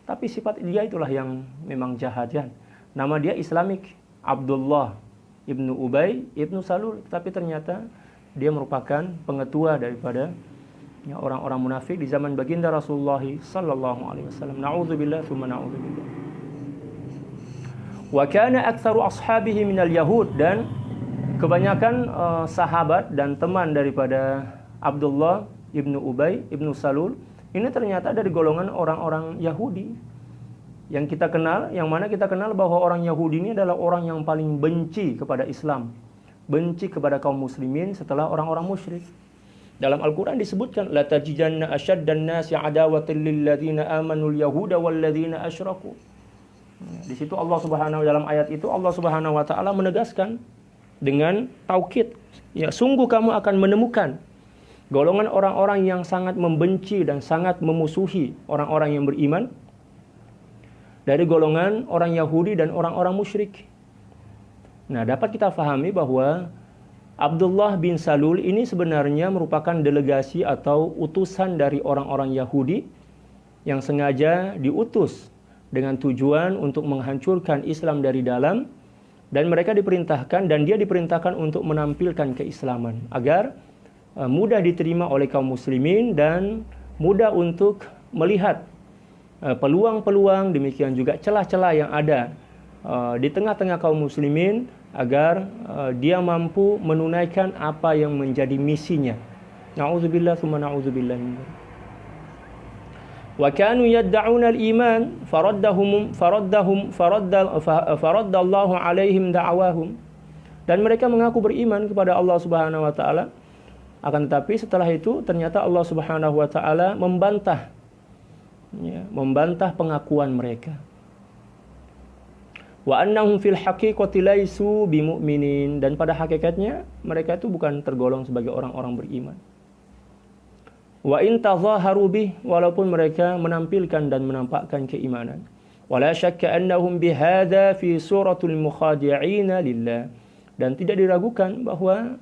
Tapi sifat dia itulah yang memang jahat kan. Nama dia Islamik, Abdullah ibnu Ubay ibnu Salul. Tapi ternyata dia merupakan pengetua daripada orang-orang munafik di zaman baginda Rasulullah sallallahu alaihi wasallam. Na'udzubillah tsumma na'udzubillah. Wa kana aktsaru ashabihi minal yahud, dan kebanyakan sahabat dan teman daripada Abdullah ibnu Ubay ibnu Salul ini ternyata dari golongan orang-orang Yahudi yang kita kenal, yang mana kita kenal bahwa orang Yahudi ini adalah orang yang paling benci kepada Islam, benci kepada kaum muslimin setelah orang-orang musyrik. Dalam Al-Quran disebutkan, la tajidanna ashaddan nasi adawatan lil ladzina amanu al yahuda wal ladzina asyraku. Di situ Allah Subhanahu, dalam ayat itu Allah Subhanahu wa taala menegaskan dengan taukid, ya, sungguh kamu akan menemukan golongan orang-orang yang sangat membenci dan sangat memusuhi orang-orang yang beriman dari golongan orang Yahudi dan orang-orang musyrik. Nah, dapat kita fahami bahwa Abdullah bin Salul ini sebenarnya merupakan delegasi atau utusan dari orang-orang Yahudi yang sengaja diutus dengan tujuan untuk menghancurkan Islam dari dalam. Dan mereka diperintahkan, dan dia diperintahkan untuk menampilkan keislaman agar mudah diterima oleh kaum muslimin dan mudah untuk melihat peluang-peluang, demikian juga celah-celah yang ada di tengah-tengah kaum muslimin agar dia mampu menunaikan apa yang menjadi misinya. Na'udzubillah tsumma na'udzubillah. Wa kanu yad'una al-iman faraddallahu alaihim da'awahum, dan mereka mengaku beriman kepada Allah Subhanahu wa taala, akan tetapi setelah itu ternyata Allah Subhanahu wa taala membantah pengakuan mereka. Wa annahum fil haqiqati laisu bimu'minin, dan pada hakikatnya mereka itu bukan tergolong sebagai orang-orang beriman. Wa in tazaharu bih, walaupun mereka menampilkan dan menampakkan keimanan. Wala syakka annahum bihadza fi suratul mukhadi'ina lillah, dan tidak diragukan bahwa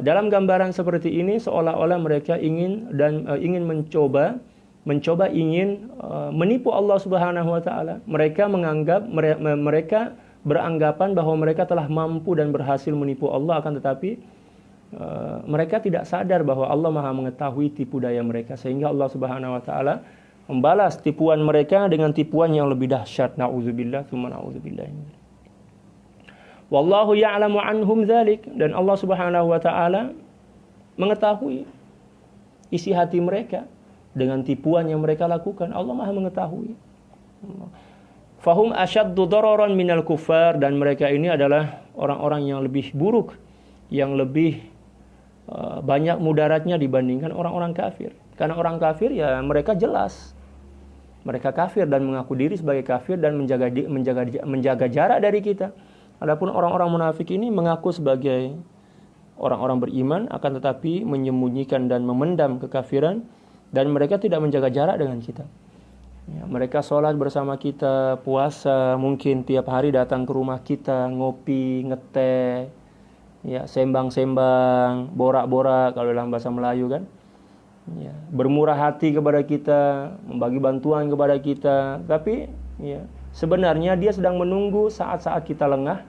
dalam gambaran seperti ini seolah-olah mereka ingin mencoba menipu Allah Subhanahu wa taala. Mereka beranggapan bahwa mereka telah mampu dan berhasil menipu Allah, akan tetapi mereka tidak sadar bahwa Allah Maha mengetahui tipu daya mereka, sehingga Allah Subhanahu wa taala membalas tipuan mereka dengan tipuan yang lebih dahsyat. Nauzubillah tsumma nauzubillah. Wallahu ya'lamu anhum dzalik, dan Allah Subhanahu wa taala mengetahui isi hati mereka dengan tipuan yang mereka lakukan. Allah Maha mengetahui. Fahum asyaddu dararan minal kuffar, dan mereka ini adalah orang-orang yang lebih buruk, yang lebih banyak mudaratnya dibandingkan orang-orang kafir. Karena orang kafir ya mereka jelas mereka kafir dan mengaku diri sebagai kafir dan menjaga jarak dari kita. Adapun orang-orang munafik ini mengaku sebagai orang-orang beriman, akan tetapi menyembunyikan dan memendam kekafiran, dan mereka tidak menjaga jarak dengan kita. Ya, mereka sholat bersama kita, puasa, mungkin tiap hari datang ke rumah kita, ngopi, ngeteh, ya, sembang-sembang, borak-borak kalau dalam bahasa Melayu kan. Ya, bermurah hati kepada kita, membagi bantuan kepada kita. Tapi ya, sebenarnya dia sedang menunggu saat-saat kita lengah,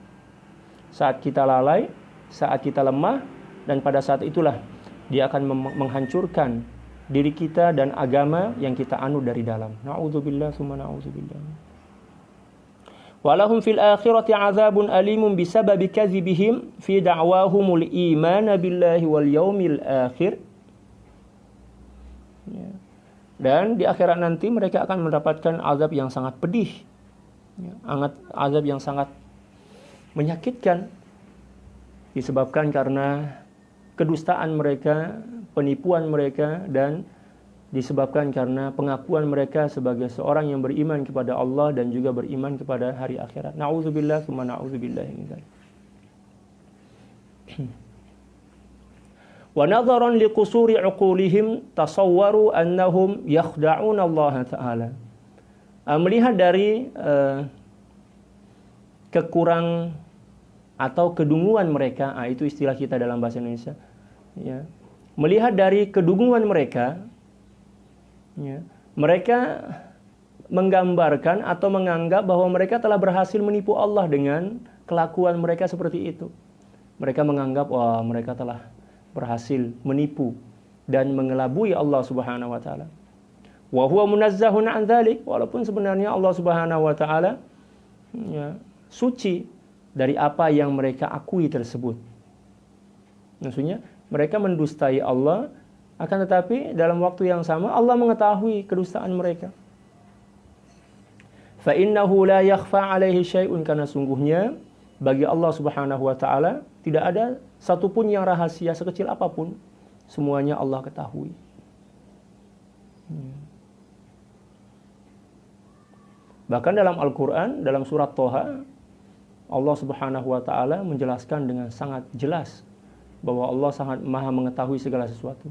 saat kita lalai, saat kita lemah, dan pada saat itulah dia akan menghancurkan diri kita dan agama yang kita anut dari dalam. Na'udzubillah tsumma na'udzubillah. Walahum fil akhirati 'adzabun alimun bisababi kadzibihim fi da'wahumul iman billahi wal yaumil akhir. Ya. Dan di akhirat nanti mereka akan mendapatkan azab yang sangat pedih. Ya, azab yang sangat menyakitkan disebabkan karena kedustaan mereka penipuan mereka dan disebabkan karena pengakuan mereka sebagai seorang yang beriman kepada Allah dan juga beriman kepada hari akhirat. Na'udzubillah tsumma na'udzubillah min dzalik. Wa nadharan liqusuri 'uqulihim tasawwaru annahum yakhda'una Allah Ta'ala. Melihat dari kekurang atau kedunguan mereka, itu istilah kita dalam bahasa Indonesia, ya. Melihat dari kedunguan mereka, ya, mereka menggambarkan atau menganggap bahwa mereka telah berhasil menipu Allah dengan kelakuan mereka seperti itu. Mereka menganggap, wah, mereka telah berhasil menipu dan mengelabui Allah Subhanahu wa taala. Wa huwa munazzahun an dzalik, walaupun sebenarnya Allah Subhanahu wa taala, ya, suci dari apa yang mereka akui tersebut. Maksudnya mereka mendustai Allah, akan tetapi dalam waktu yang sama Allah mengetahui kedustaan mereka. Fa innahu la yakhfa 'alaihi syai'un, karena sungguhnya bagi Allah Subhanahu wa taala tidak ada satupun yang rahasia sekecil apapun, semuanya Allah ketahui. Bahkan dalam Al-Qur'an, dalam surat Thaha, Allah Subhanahu wa taala menjelaskan dengan sangat jelas bahwa Allah sangat maha mengetahui segala sesuatu.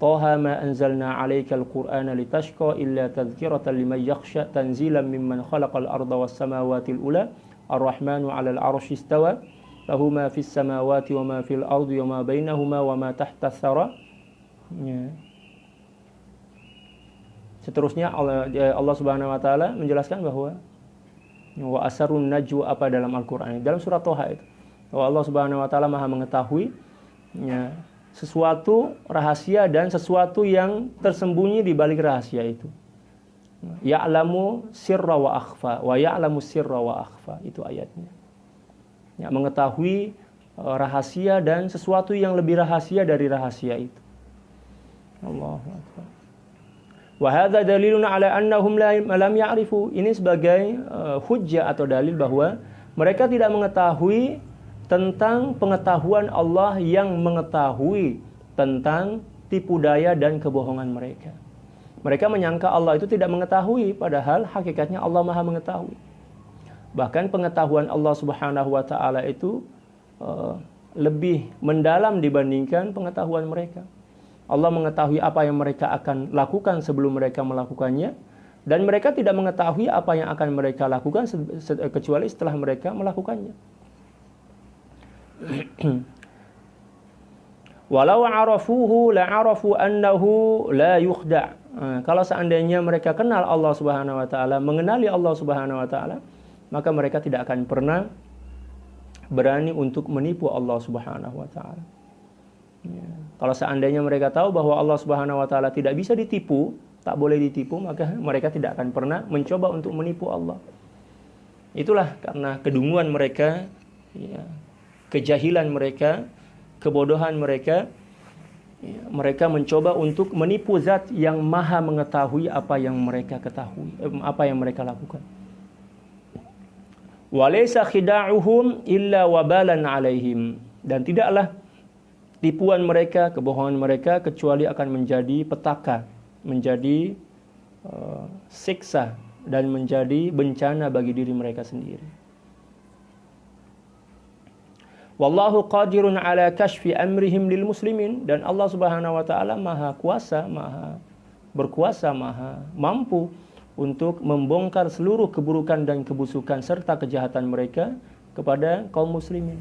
Thaha ma anzalna 'alaikal Qur'ana litashqa illa tadhkiratan liman yakhsha tanzilan mimman khalaqal arda was samawati al-ula ar-rahmanu 'alal 'arsy istawa lahu ma fis samawati wa ma fil ardi wa ma bainahuma wa ma tahta tsara. Ya. Seterusnya Allah Subhanahu wa taala menjelaskan bahwa wa asarun najwa apa dalam Al-Qur'an, dalam surat Thaha itu, bahwa Allah Subhanahu wa taala maha mengetahui, ya, sesuatu rahasia dan sesuatu yang tersembunyi di balik rahasia itu. Ya'lamu sirra wa akhfa wa ya'lamu sirra wa akhfa, itu ayatnya. Ya, mengetahui rahasia dan sesuatu yang lebih rahasia dari rahasia itu. Allahu akbar. Wa hadza dalilun ala annahum lam ya'rifu. Ini sebagai hujjah atau dalil bahwa mereka tidak mengetahui tentang pengetahuan Allah yang mengetahui tentang tipu daya dan kebohongan mereka. Mereka menyangka Allah itu tidak mengetahui, padahal hakikatnya Allah maha mengetahui. Bahkan pengetahuan Allah Subhanahu wa taala itu lebih mendalam dibandingkan pengetahuan mereka. Allah mengetahui apa yang mereka akan lakukan sebelum mereka melakukannya, dan mereka tidak mengetahui apa yang akan mereka lakukan kecuali setelah mereka melakukannya. Walau arafuhu la'arafu annahu la yukhda'. Kalau seandainya mereka kenal Allah Subhanahu wa taala, mengenali Allah Subhanahu wa taala, maka mereka tidak akan pernah berani untuk menipu Allah Subhanahu wa taala. Ya. Kalau seandainya mereka tahu bahwa Allah Subhanahu wa taala tidak bisa ditipu, tak boleh ditipu, maka mereka tidak akan pernah mencoba untuk menipu Allah. Itulah karena kedunguan mereka, ya, kejahilan mereka, kebodohan mereka, ya, mereka mencoba untuk menipu zat yang maha mengetahui apa yang mereka ketahui, apa yang mereka lakukan. Walaysa khida'uhum illa wabalan 'alaihim, dan tidaklah tipuan mereka, kebohongan mereka kecuali akan menjadi petaka, menjadi siksa dan menjadi bencana bagi diri mereka sendiri. Wallahu qadirun ala kashfi amrihim lil muslimin, dan Allah Subhanahu wa taala maha kuasa, maha berkuasa, maha mampu untuk membongkar seluruh keburukan dan kebusukan serta kejahatan mereka kepada kaum muslimin.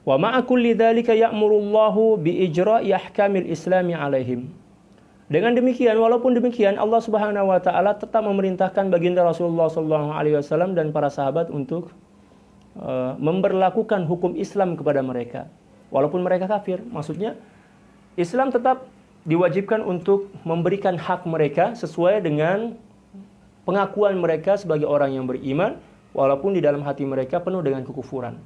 Wa ma'a kulli dzalika ya'murullahu bi ijra'i ahkamil islami 'alaihim. Dengan demikian, walaupun demikian, Allah Subhanahu wa taala tetap memerintahkan baginda Rasulullah sallallahu alaihi wasallam dan para sahabat untuk memberlakukan hukum Islam kepada mereka walaupun mereka kafir. Maksudnya Islam tetap diwajibkan untuk memberikan hak mereka sesuai dengan pengakuan mereka sebagai orang yang beriman, walaupun di dalam hati mereka penuh dengan kekufuran.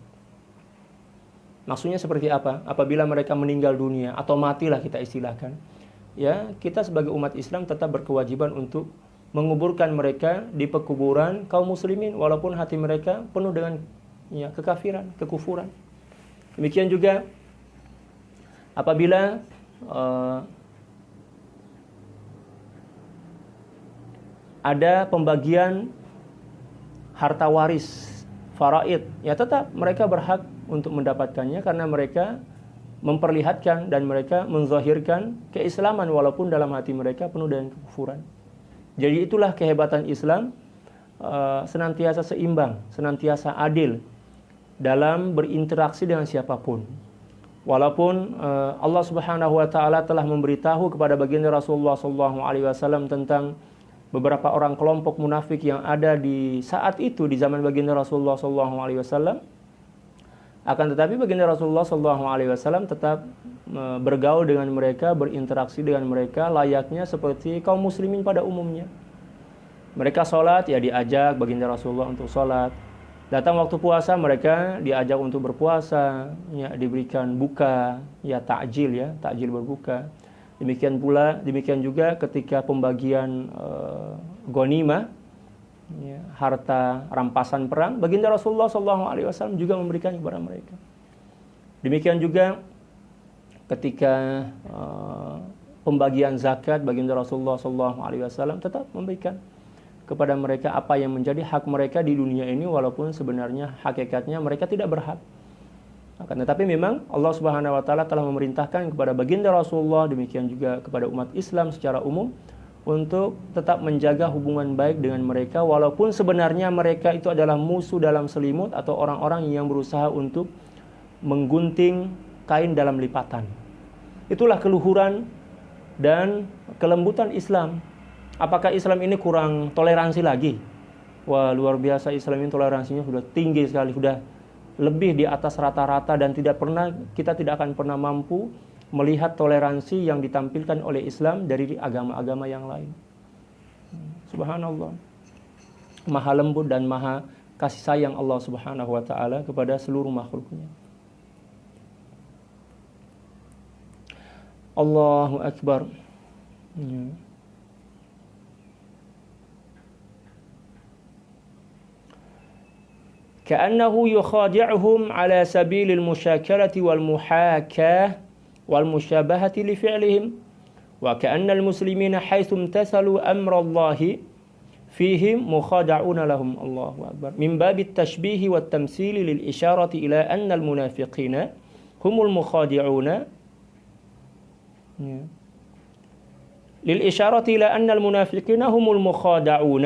Maksudnya seperti apa? Apabila mereka meninggal dunia atau matilah kita istilahkan, ya, kita sebagai umat Islam tetap berkewajiban untuk menguburkan mereka di pekuburan kaum muslimin walaupun hati mereka penuh dengan ya, kekafiran, kekufuran. Demikian juga apabila ada pembagian harta waris faraid, ya tetap mereka berhak untuk mendapatkannya karena mereka memperlihatkan dan mereka menzahirkan keislaman walaupun dalam hati mereka penuh dengan kekufuran. Jadi itulah kehebatan Islam, senantiasa seimbang, senantiasa adil dalam berinteraksi dengan siapapun. Walaupun Allah Subhanahu wa taala telah memberitahu kepada baginda Rasulullah SAW tentang beberapa orang kelompok munafik yang ada di saat itu di zaman baginda Rasulullah SAW, akan tetapi baginda Rasulullah SAW tetap bergaul dengan mereka, berinteraksi dengan mereka layaknya seperti kaum muslimin pada umumnya. Mereka sholat, ya diajak baginda Rasulullah untuk sholat. Datang waktu puasa, mereka diajak untuk berpuasa, ya diberikan buka, ya takjil berbuka. Demikian juga ketika pembagian ghanimah, ya, harta rampasan perang, baginda Rasulullah SAW juga memberikan kepada mereka. Demikian juga ketika pembagian zakat, baginda Rasulullah SAW tetap memberikan kepada mereka apa yang menjadi hak mereka di dunia ini, walaupun sebenarnya hakikatnya mereka tidak berhak. Akan tetapi memang Allah Subhanahu wa taala telah memerintahkan kepada baginda Rasulullah, demikian juga kepada umat Islam secara umum, untuk tetap menjaga hubungan baik dengan mereka walaupun sebenarnya mereka itu adalah musuh dalam selimut atau orang-orang yang berusaha untuk menggunting kain dalam lipatan. Itulah keluhuran dan kelembutan Islam. Apakah Islam ini kurang toleransi lagi? Wah, luar biasa, Islam ini toleransinya sudah tinggi sekali, sudah lebih di atas rata-rata, dan kita tidak akan pernah mampu melihat toleransi yang ditampilkan oleh Islam dari agama-agama yang lain. Subhanallah. Maha lembut dan maha kasih sayang Allah Subhanahu wa taala kepada seluruh makhluknya. Allahu Akbar. كأنه يخادعهم على سبيل المشاكلة والمحاكاة والمشابهة لفعلهم وكأن المسلمين حيث امتثلوا أمر الله فيهم مخادعون لهم. الله أكبر. من باب التشبيه والتمثيل للإشارة إلى أن المنافقين هم المخادعون للإشارة إلى أن المنافقين هم المخادعون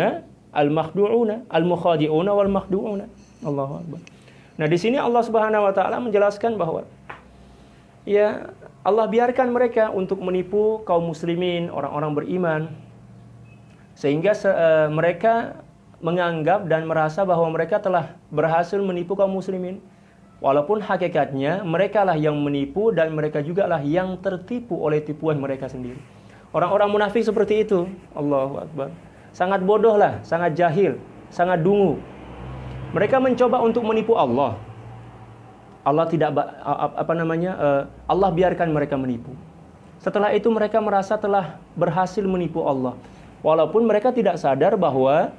المخادعون والمخدوعون. Allahu Akbar. Nah, di sini Allah Subhanahu wa taala menjelaskan bahwa ya Allah biarkan mereka untuk menipu kaum muslimin, orang-orang beriman, sehingga mereka menganggap dan merasa bahwa mereka telah berhasil menipu kaum muslimin, walaupun hakikatnya merekalah yang menipu dan mereka jugalah yang tertipu oleh tipuan mereka sendiri. Orang-orang munafik seperti itu, Allahu Akbar, sangat bodohlah, sangat jahil, sangat dungu. Mereka mencoba untuk menipu Allah. Allah Allah biarkan mereka menipu. Setelah itu mereka merasa telah berhasil menipu Allah. Walaupun mereka tidak sadar bahwa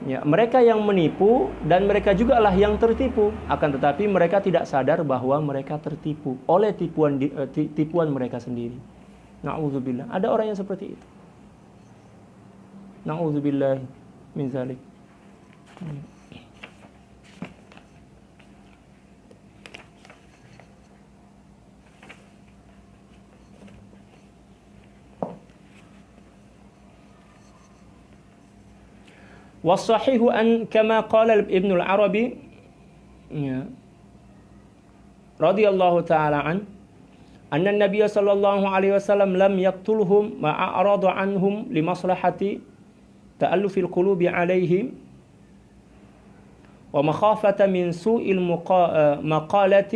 ya, mereka yang menipu dan mereka jugalah yang tertipu. Akan tetapi mereka tidak sadar bahwa mereka tertipu oleh tipuan mereka sendiri. Na'udzubillah. Ada orang yang seperti itu. Na'udzubillah min zalik. والصحيح أن كما قال ابن العربي رضي الله تعالى عنه أن النبي صلى الله عليه وسلم لم يقتلهم ما أعرض عنهم لمصلحة تألف القلوب عليهم ومخافة من سوء المقالة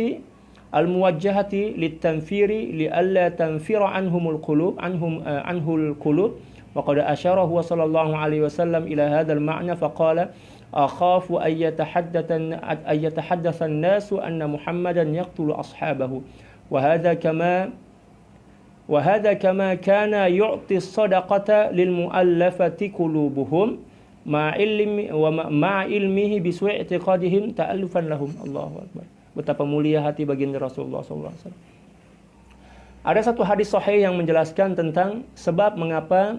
الموجهة للتنفير لئلا تنفر عنهم القلوب عنه القلوب. وقد أشار هو صلى الله عليه وسلم إلى هذا المعنى فقال أخاف أن يتحدث الناس أن محمدا يقتل أصحابه وهذا كما كان يعطي الصدقة للمؤلفة قلوبهم ma'a ilmihi bisu'i i'tiqadihim ta'allufan lahum. Allahu akbar. Betapa mulia hati baginda Rasulullah SAW. Ada satu hadis sahih yang menjelaskan tentang sebab mengapa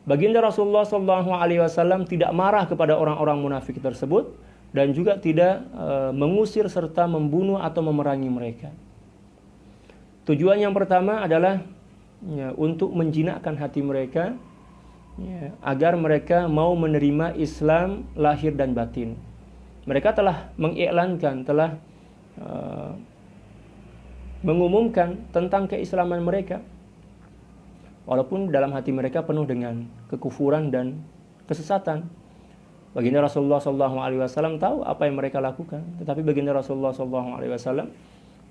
baginda Rasulullah SAW tidak marah kepada orang-orang munafik tersebut dan juga tidak mengusir serta membunuh atau memerangi mereka. Tujuan yang pertama adalah untuk menjinakkan hati mereka, agar mereka mau menerima Islam lahir dan batin. Mereka telah mengiklankan, telah mengumumkan tentang keislaman mereka, walaupun dalam hati mereka penuh dengan kekufuran dan kesesatan. Baginda Rasulullah SAW tahu apa yang mereka lakukan, tetapi baginda Rasulullah SAW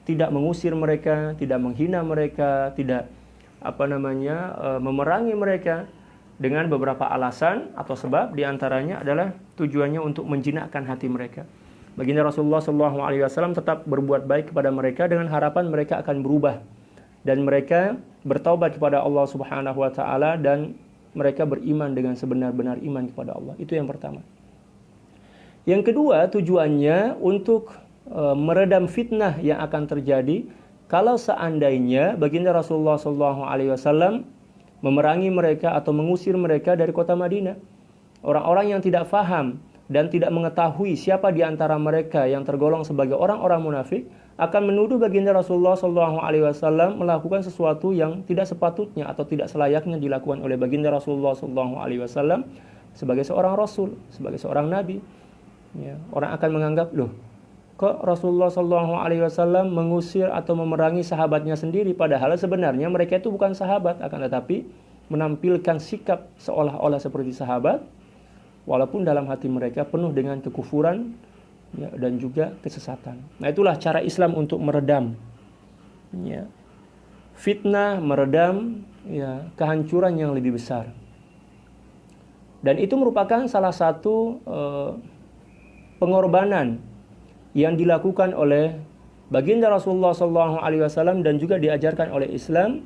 tidak mengusir mereka, tidak menghina mereka, tidak memerangi mereka dengan beberapa alasan atau sebab, diantaranya adalah tujuannya untuk menjinakkan hati mereka. Baginda Rasulullah SAW tetap berbuat baik kepada mereka dengan harapan mereka akan berubah dan mereka bertaubat kepada Allah Subhanahu wa taala dan mereka beriman dengan sebenar-benar iman kepada Allah. Itu yang pertama. Yang kedua, tujuannya untuk meredam fitnah yang akan terjadi kalau seandainya baginda Rasulullah SAW memerangi mereka atau mengusir mereka dari kota Madinah. Orang-orang yang tidak faham dan tidak mengetahui siapa di antara mereka yang tergolong sebagai orang-orang munafik akan menuduh baginda Rasulullah SAW melakukan sesuatu yang tidak sepatutnya atau tidak selayaknya dilakukan oleh baginda Rasulullah SAW sebagai seorang Rasul, sebagai seorang Nabi. Ya, orang akan menganggap, loh, kok Rasulullah SAW mengusir atau memerangi sahabatnya sendiri, padahal sebenarnya mereka itu bukan sahabat, akan tetapi menampilkan sikap seolah-olah seperti sahabat, walaupun dalam hati mereka penuh dengan kekufuran dan juga kesesatan. Nah, itulah cara Islam untuk meredam fitnah, meredam kehancuran yang lebih besar. Dan itu merupakan salah satu pengorbanan yang dilakukan oleh baginda Rasulullah SAW dan juga diajarkan oleh Islam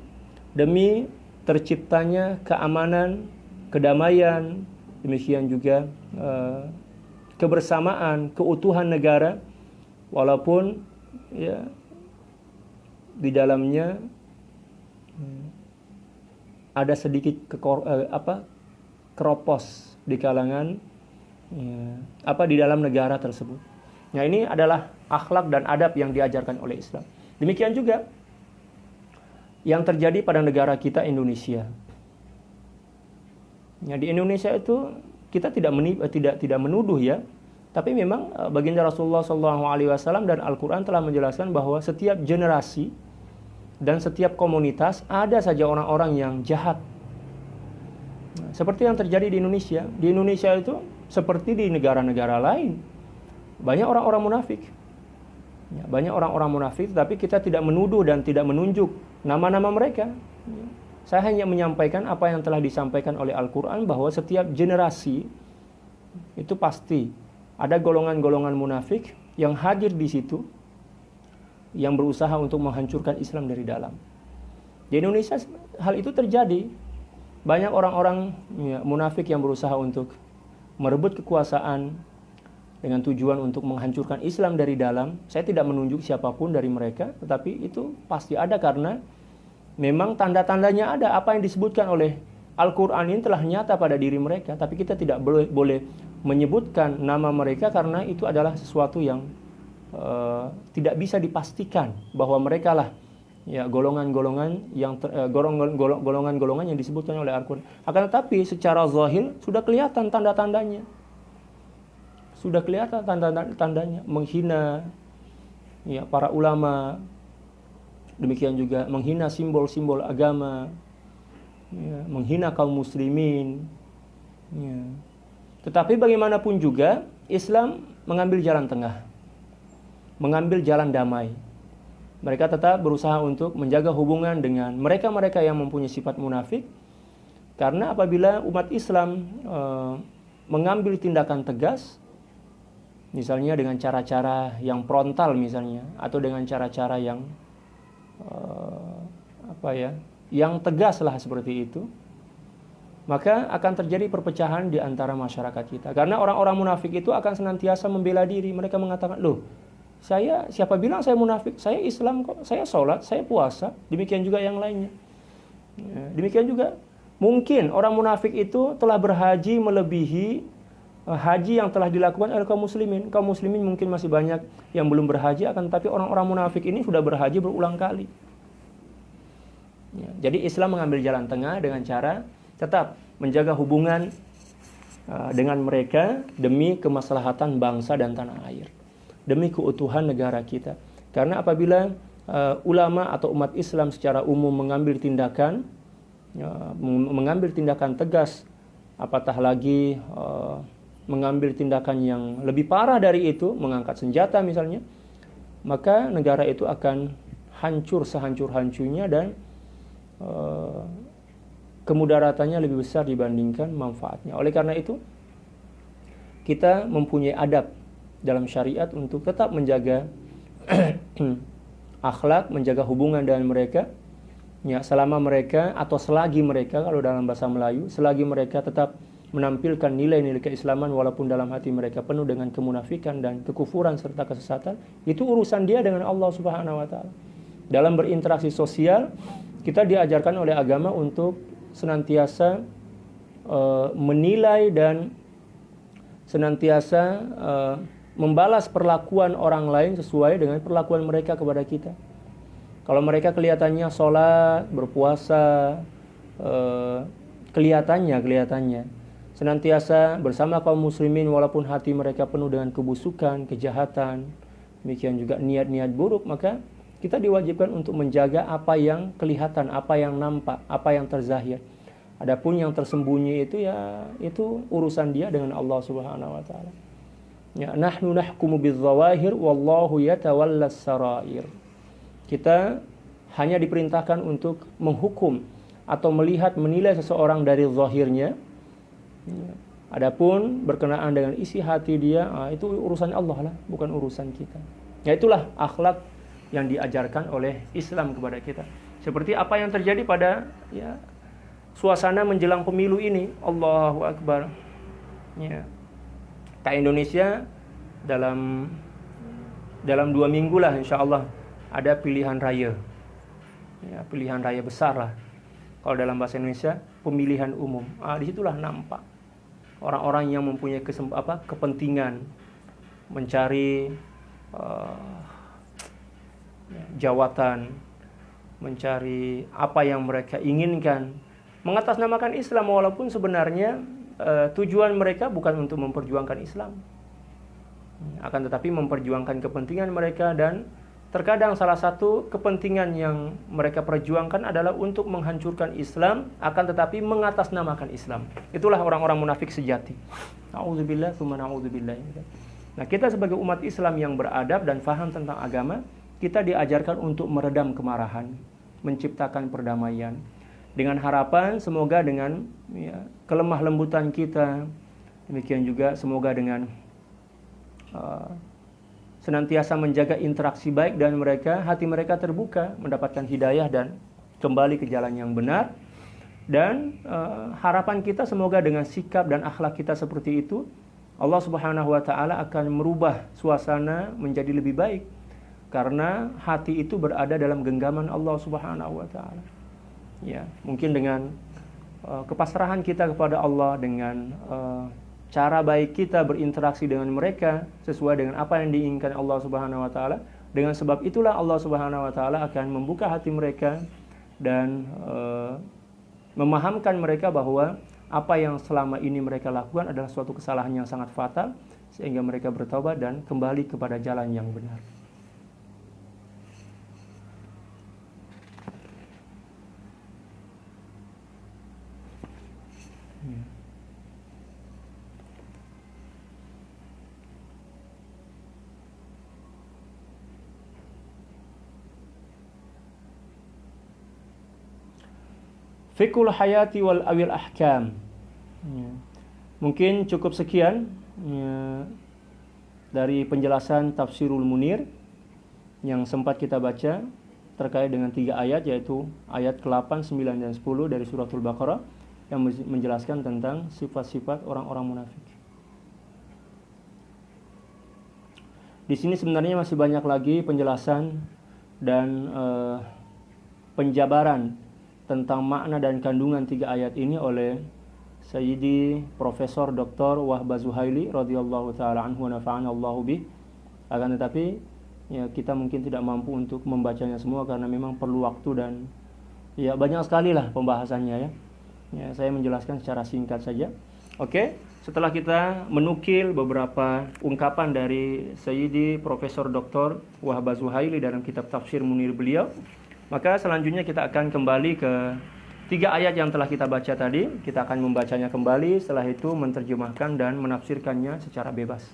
demi terciptanya keamanan, kedamaian, demikian juga kebersamaan, keutuhan negara, walaupun di dalamnya ada sedikit keropos di kalangan di dalam negara tersebut. Nah, ini adalah akhlak dan adab yang diajarkan oleh Islam. Demikian juga yang terjadi pada negara kita Indonesia. Ya, di Indonesia itu kita tidak menuduh ya, tapi memang baginda Rasulullah SAW dan Al-Quran telah menjelaskan bahwa setiap generasi dan setiap komunitas ada saja orang-orang yang jahat. Nah, seperti yang terjadi di Indonesia. Di Indonesia itu seperti di negara-negara lain, banyak orang-orang munafik. Ya, banyak orang-orang munafik, tapi kita tidak menuduh dan tidak menunjuk nama-nama mereka. Ya. Saya hanya menyampaikan apa yang telah disampaikan oleh Al-Quran, bahwa setiap generasi itu pasti ada golongan-golongan munafik yang hadir di situ, yang berusaha untuk menghancurkan Islam dari dalam. Di Indonesia hal itu terjadi. Banyak orang-orang munafik yang berusaha untuk merebut kekuasaan dengan tujuan untuk menghancurkan Islam dari dalam. Saya tidak menunjuk siapapun dari mereka, tetapi itu pasti ada karena memang tanda-tandanya ada. Apa yang disebutkan oleh Al-Quran ini telah nyata pada diri mereka, tapi kita tidak boleh menyebutkan nama mereka karena itu adalah sesuatu yang tidak bisa dipastikan bahwa mereka lah golongan-golongan yang disebutkan oleh Al-Quran. Akan tetapi secara zahir sudah kelihatan tanda-tandanya. Sudah kelihatan tanda-tandanya, menghina para ulama, demikian juga menghina simbol-simbol agama, menghina kaum muslimin. Tetapi bagaimanapun juga Islam mengambil jalan tengah, mengambil jalan damai. Mereka tetap berusaha untuk menjaga hubungan dengan mereka-mereka yang mempunyai sifat munafik, karena apabila umat Islam mengambil tindakan tegas, misalnya dengan cara-cara yang frontal misalnya, atau dengan cara-cara yang yang tegas lah seperti itu, maka akan terjadi perpecahan di antara masyarakat kita. Karena orang-orang munafik itu akan senantiasa membela diri. Mereka mengatakan, loh, siapa bilang saya munafik? Saya Islam kok, saya sholat, saya puasa. Demikian juga yang lainnya. Ya, demikian juga mungkin orang munafik itu telah berhaji melebihi haji yang telah dilakukan oleh kaum muslimin. Kaum muslimin mungkin masih banyak yang belum berhaji, akan tetapi orang-orang munafik ini sudah berhaji berulang kali. Ya, jadi Islam mengambil jalan tengah dengan cara tetap menjaga hubungan dengan mereka demi kemaslahatan bangsa dan tanah air, demi keutuhan negara kita. Karena apabila ulama atau umat Islam secara umum mengambil tindakan tegas, apatah lagi mengambil tindakan yang lebih parah dari itu, mengangkat senjata misalnya, maka negara itu akan hancur sehancur-hancurnya dan kemudaratannya lebih besar dibandingkan manfaatnya. Oleh karena itu, kita mempunyai adab dalam syariat untuk tetap menjaga akhlak, menjaga hubungan dengan mereka. Ya, selama mereka atau selagi mereka, kalau dalam bahasa Melayu, selagi mereka tetap menampilkan nilai-nilai keislaman walaupun dalam hati mereka penuh dengan kemunafikan dan kekufuran serta kesesatan, itu urusan dia dengan Allah Subhanahu wa taala. Dalam berinteraksi sosial, kita diajarkan oleh agama untuk senantiasa menilai dan senantiasa membalas perlakuan orang lain sesuai dengan perlakuan mereka kepada kita. Kalau mereka kelihatannya sholat, berpuasa, kelihatannya senantiasa bersama kaum muslimin walaupun hati mereka penuh dengan kebusukan, kejahatan, demikian juga niat-niat buruk, maka kita diwajibkan untuk menjaga apa yang kelihatan, apa yang nampak, apa yang terzahir. Adapun yang tersembunyi itu, ya itu urusan dia dengan Allah Subhanahu wa taala. Ya, nahnu nahkumu bidzawahir wallahu yatawallas sarair. Kita hanya diperintahkan untuk menghukum atau melihat, menilai seseorang dari zahirnya. Ya. Adapun berkenaan dengan isi hati dia, itu urusan Allah lah, bukan urusan kita. Ya, itulah akhlak yang diajarkan oleh Islam kepada kita. Seperti apa yang terjadi pada suasana menjelang pemilu ini. Allahu Akbar. Ya. Indonesia dalam 2 minggu lah insyaallah ada pilihan raya. Ya, pilihan raya besar lah. Kalau dalam bahasa Indonesia pemilihan umum. Disitulah nampak orang-orang yang mempunyai kepentingan mencari jawatan, mencari apa yang mereka inginkan, mengatasnamakan Islam walaupun sebenarnya tujuan mereka bukan untuk memperjuangkan Islam, akan tetapi memperjuangkan kepentingan mereka. Dan terkadang salah satu kepentingan yang mereka perjuangkan adalah untuk menghancurkan Islam, akan tetapi mengatasnamakan Islam. Itulah orang-orang munafik sejati. Na'udzubillah tsumma na'udzubillah. Nah, kita sebagai umat Islam yang beradab dan faham tentang agama, kita diajarkan untuk meredam kemarahan, menciptakan perdamaian, dengan harapan semoga dengan kelemah lembutan kita, demikian juga semoga dengan senantiasa menjaga interaksi baik dan mereka, hati mereka terbuka, mendapatkan hidayah dan kembali ke jalan yang benar. Dan harapan kita semoga dengan sikap dan akhlak kita seperti itu, Allah Subhanahu wa taala akan merubah suasana menjadi lebih baik. Karena hati itu berada dalam genggaman Allah Subhanahu wa taala. Ya, mungkin dengan kepasrahan kita kepada Allah, dengan cara baik kita berinteraksi dengan mereka sesuai dengan apa yang diinginkan Allah Subhanahu wa taala, dengan sebab itulah Allah Subhanahu wa taala akan membuka hati mereka dan memahamkan mereka bahwa apa yang selama ini mereka lakukan adalah suatu kesalahan yang sangat fatal, sehingga mereka bertaubat dan kembali kepada jalan yang benar. Fiqhul hayati wal awil ahkam. Mungkin cukup sekian dari penjelasan Tafsirul Munir yang sempat kita baca terkait dengan 3 ayat, yaitu ayat ke-8, 9, dan 10 dari suratul Baqarah. yang menjelaskan tentang sifat-sifat orang-orang munafik. Di sini sebenarnya masih banyak lagi penjelasan dan penjabaran tentang makna dan kandungan 3 ayat ini oleh Sayyidi Profesor Dr. Wahbah Zuhaili radhiyallahu taala anhu wa nafa'ana Allahu bih. Akan tetapi ya, kita mungkin tidak mampu untuk membacanya semua karena memang perlu waktu dan ya banyak sekali lah pembahasannya ya. Ya, saya menjelaskan secara singkat saja. Oke, setelah kita menukil beberapa ungkapan dari Sayyidi Profesor Dr. Wahbah Zuhaili dalam kitab Tafsir Munir beliau, maka selanjutnya kita akan kembali ke 3 ayat yang telah kita baca tadi. Kita akan membacanya kembali, setelah itu menerjemahkan dan menafsirkannya secara bebas.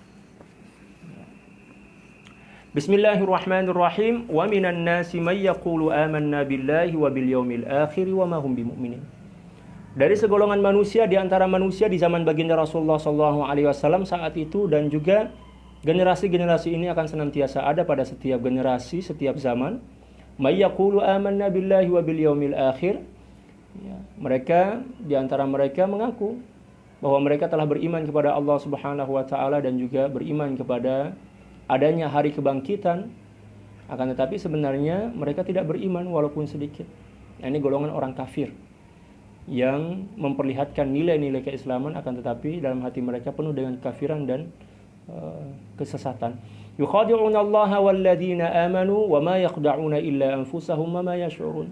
Bismillahirrahmanirrahim. Wa minan nasi may yaqulu amanna billahi wa bil yaumil akhir wa ma hum bimu'minin. Dari segolongan manusia, di antara manusia di zaman baginda Rasulullah SAW saat itu, dan juga generasi-generasi ini akan senantiasa ada pada setiap generasi, setiap zaman. May yaqulu amanna billahi wa bil yaumil akhir. Ya, mereka, di antara mereka mengaku bahwa mereka telah beriman kepada Allah Subhanahu wa taala dan juga beriman kepada adanya hari kebangkitan. Akan tetapi sebenarnya mereka tidak beriman walaupun sedikit. Nah, ini golongan orang kafir yang memperlihatkan nilai-nilai keislaman, akan tetapi dalam hati mereka penuh dengan kekafiran dan kesesatan. Yukhadi'una Allah walladzina amanu wa ma yakhda'una illa anfusahum wa ma yash'urun.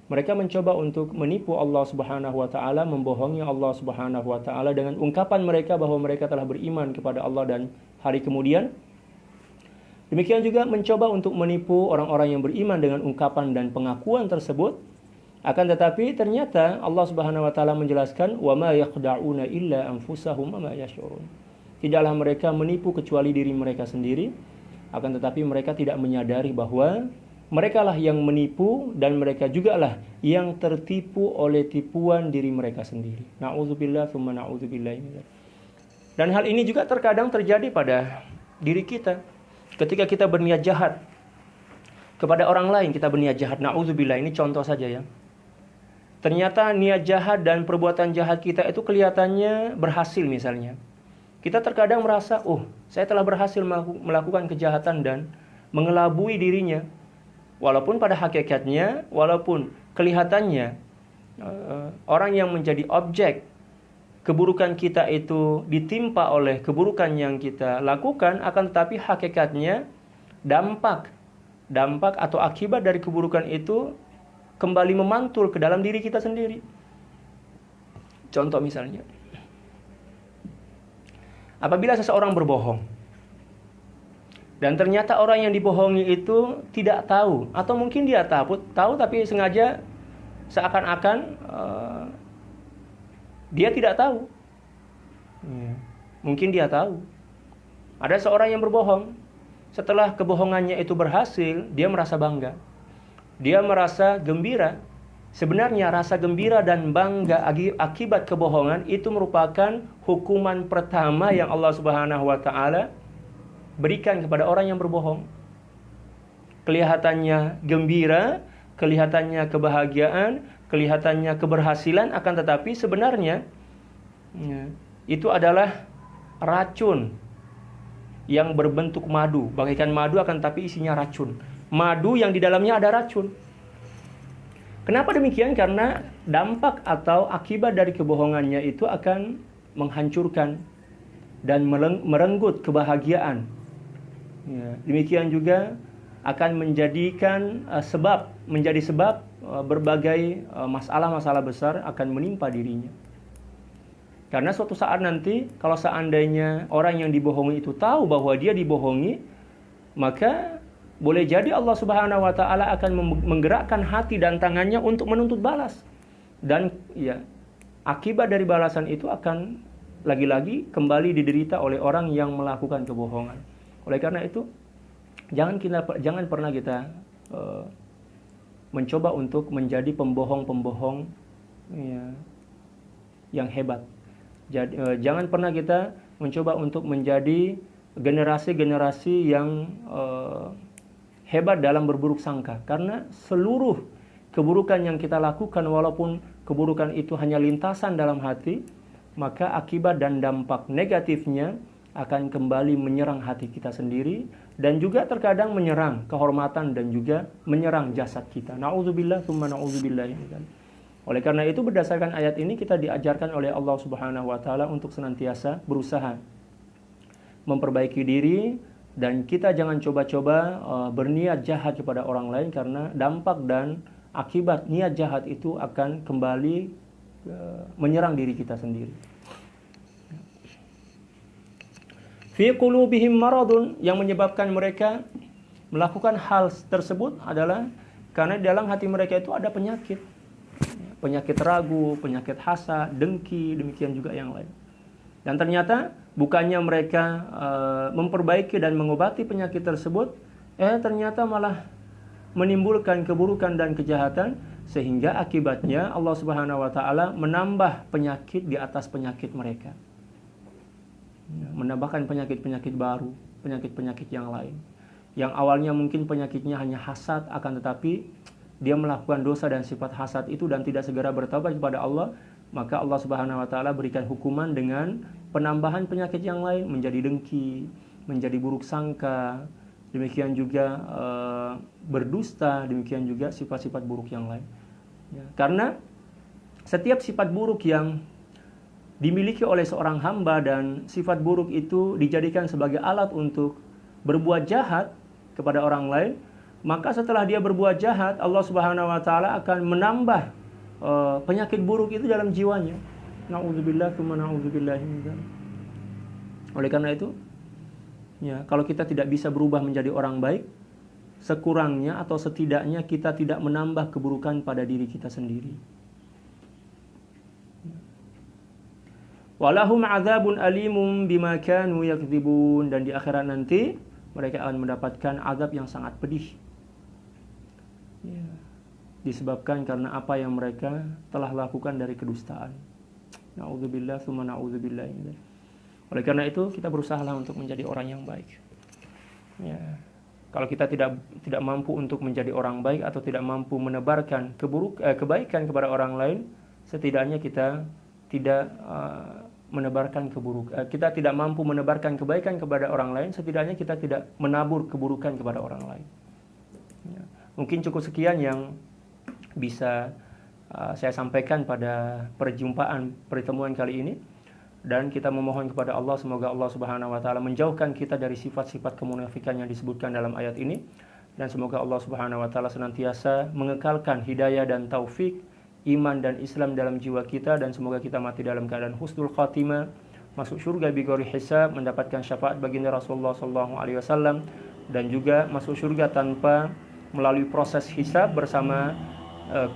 Mereka mencoba untuk menipu Allah Subhanahu wa taala, membohongi Allah Subhanahu wa taala dengan ungkapan mereka bahwa mereka telah beriman kepada Allah dan hari kemudian. Demikian juga mencoba untuk menipu orang-orang yang beriman dengan ungkapan dan pengakuan tersebut. Akan tetapi ternyata Allah Subhanahu wa taala menjelaskan wa ma yakhda'una illa anfusahum wa ma yash'urun. Tidaklah mereka menipu kecuali diri mereka sendiri, akan tetapi mereka tidak menyadari bahwa merekalah yang menipu dan mereka jugalah yang tertipu oleh tipuan diri mereka sendiri. Na'udzubillah tsumma na'udzubillah. Dan hal ini juga terkadang terjadi pada diri kita. Ketika kita berniat jahat kepada orang lain, kita berniat jahat. Na'udzubillah, ini contoh saja ya. Ternyata niat jahat dan perbuatan jahat kita itu kelihatannya berhasil misalnya. Kita terkadang merasa, saya telah berhasil melakukan kejahatan dan mengelabui dirinya. Walaupun pada hakikatnya, walaupun kelihatannya orang yang menjadi objek keburukan kita itu ditimpa oleh keburukan yang kita lakukan, akan tetapi hakikatnya dampak atau akibat dari keburukan itu kembali memantul ke dalam diri kita sendiri. Contoh misalnya, apabila seseorang berbohong dan ternyata orang yang dibohongi itu tidak tahu, atau mungkin dia tahu tapi sengaja seakan-akan dia tidak tahu. Mungkin dia tahu. Ada seorang yang berbohong, setelah kebohongannya itu berhasil, dia merasa bangga. Dia merasa gembira. Sebenarnya rasa gembira dan bangga akibat kebohongan itu merupakan hukuman pertama yang Allah Subhanahu wa taala berikan kepada orang yang berbohong. Kelihatannya gembira, kelihatannya kebahagiaan, kelihatannya keberhasilan, akan tetapi sebenarnya itu adalah racun yang berbentuk madu, bagaikan madu akan tetapi isinya racun. Madu yang di dalamnya ada racun. Kenapa demikian? Karena dampak atau akibat dari kebohongannya itu akan menghancurkan dan merenggut kebahagiaan. Demikian juga akan menjadi sebab berbagai masalah-masalah besar akan menimpa dirinya. Karena suatu saat nanti, kalau seandainya orang yang dibohongi itu tahu bahwa dia dibohongi, maka boleh jadi Allah Subhanahu wa taala akan menggerakkan hati dan tangannya untuk menuntut balas. Dan ya, akibat dari balasan itu akan lagi-lagi kembali diderita oleh orang yang melakukan kebohongan. Oleh karena itu, jangan pernah kita mencoba untuk menjadi pembohong-pembohong yang hebat. Jangan pernah kita mencoba untuk menjadi generasi-generasi yang hebat dalam berburuk sangka, karena seluruh keburukan yang kita lakukan, walaupun keburukan itu hanya lintasan dalam hati, maka akibat dan dampak negatifnya akan kembali menyerang hati kita sendiri, dan juga terkadang menyerang kehormatan dan juga menyerang jasad kita. Na'udzubillah tsumma na'udzubillah. Oleh karena itu, berdasarkan ayat ini kita diajarkan oleh Allah Subhanahu wa taala untuk senantiasa berusaha memperbaiki diri, dan kita jangan coba-coba berniat jahat kepada orang lain, karena dampak dan akibat niat jahat itu akan kembali menyerang diri kita sendiri. Fi qulubihim maradun, yang menyebabkan mereka melakukan hal tersebut adalah karena di dalam hati mereka itu ada penyakit. Penyakit ragu, penyakit hasad, dengki, demikian juga yang lain. Dan ternyata bukannya mereka memperbaiki dan mengobati penyakit tersebut, ternyata malah menimbulkan keburukan dan kejahatan, sehingga akibatnya Allah Subhanahu wa taala menambah penyakit di atas penyakit mereka. Menambahkan penyakit-penyakit baru, penyakit-penyakit yang lain. Yang awalnya mungkin penyakitnya hanya hasad, akan tetapi dia melakukan dosa dan sifat hasad itu dan tidak segera bertobat kepada Allah, maka Allah Subhanahu wa taala berikan hukuman dengan penambahan penyakit yang lain, menjadi dengki, menjadi buruk sangka, demikian juga berdusta, demikian juga sifat-sifat buruk yang lain. Ya, karena setiap sifat buruk yang dimiliki oleh seorang hamba dan sifat buruk itu dijadikan sebagai alat untuk berbuat jahat kepada orang lain, maka setelah dia berbuat jahat, Allah Subhanahu wa taala akan menambah penyakit buruk itu dalam jiwanya. Na'udzubillah tsumma na'udzubillah. Oleh karena itu, ya, kalau kita tidak bisa berubah menjadi orang baik, sekurangnya atau setidaknya kita tidak menambah keburukan pada diri kita sendiri. Walahum adzabun alimum bima kanu yakdzibun, dan di akhirat nanti mereka akan mendapatkan azab yang sangat pedih. Ya, disebabkan karena apa yang mereka telah lakukan dari kedustaan. Na'udzubillah tsumma na'udzubillah. Oleh karena itu kita berusahalah untuk menjadi orang yang baik. Ya. Kalau kita tidak mampu untuk menjadi orang baik atau tidak mampu menebarkan kebaikan kepada orang lain, setidaknya kita tidak menebarkan keburukan. Kita tidak mampu menebarkan kebaikan kepada orang lain, setidaknya kita tidak menabur keburukan kepada orang lain. Ya. Mungkin cukup sekian yang bisa saya sampaikan pada pertemuan kali ini, dan kita memohon kepada Allah semoga Allah Subhanahu wa taala menjauhkan kita dari sifat-sifat kemunafikan yang disebutkan dalam ayat ini, dan semoga Allah Subhanahu wa taala senantiasa mengekalkan hidayah dan taufik, iman dan Islam dalam jiwa kita, dan semoga kita mati dalam keadaan husnul khatimah, masuk surga bighairi hisab, mendapatkan syafaat baginda Rasulullah sallallahu alaihi wasallam, dan juga masuk surga tanpa melalui proses hisab bersama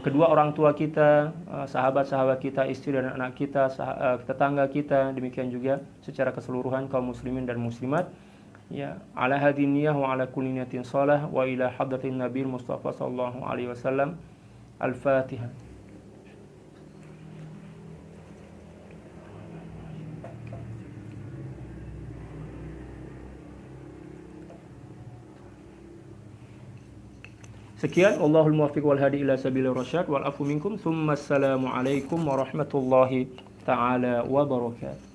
kedua orang tua kita, sahabat-sahabat kita, istri dan anak kita, tetangga kita, demikian juga secara keseluruhan kaum muslimin dan muslimat. Ya, ala hadiniyah wa ala kulli niyatin shalah wa ila hadratin nabiy Mustafa sallallahu alaihi wasallam. Al-Fatihah. Sekian, Allahul muwaffiq wal hadi ila sabilir rasyad wal afu minkum, tsumma assalamu alaikum warahmatullahi taala wabarakatuh.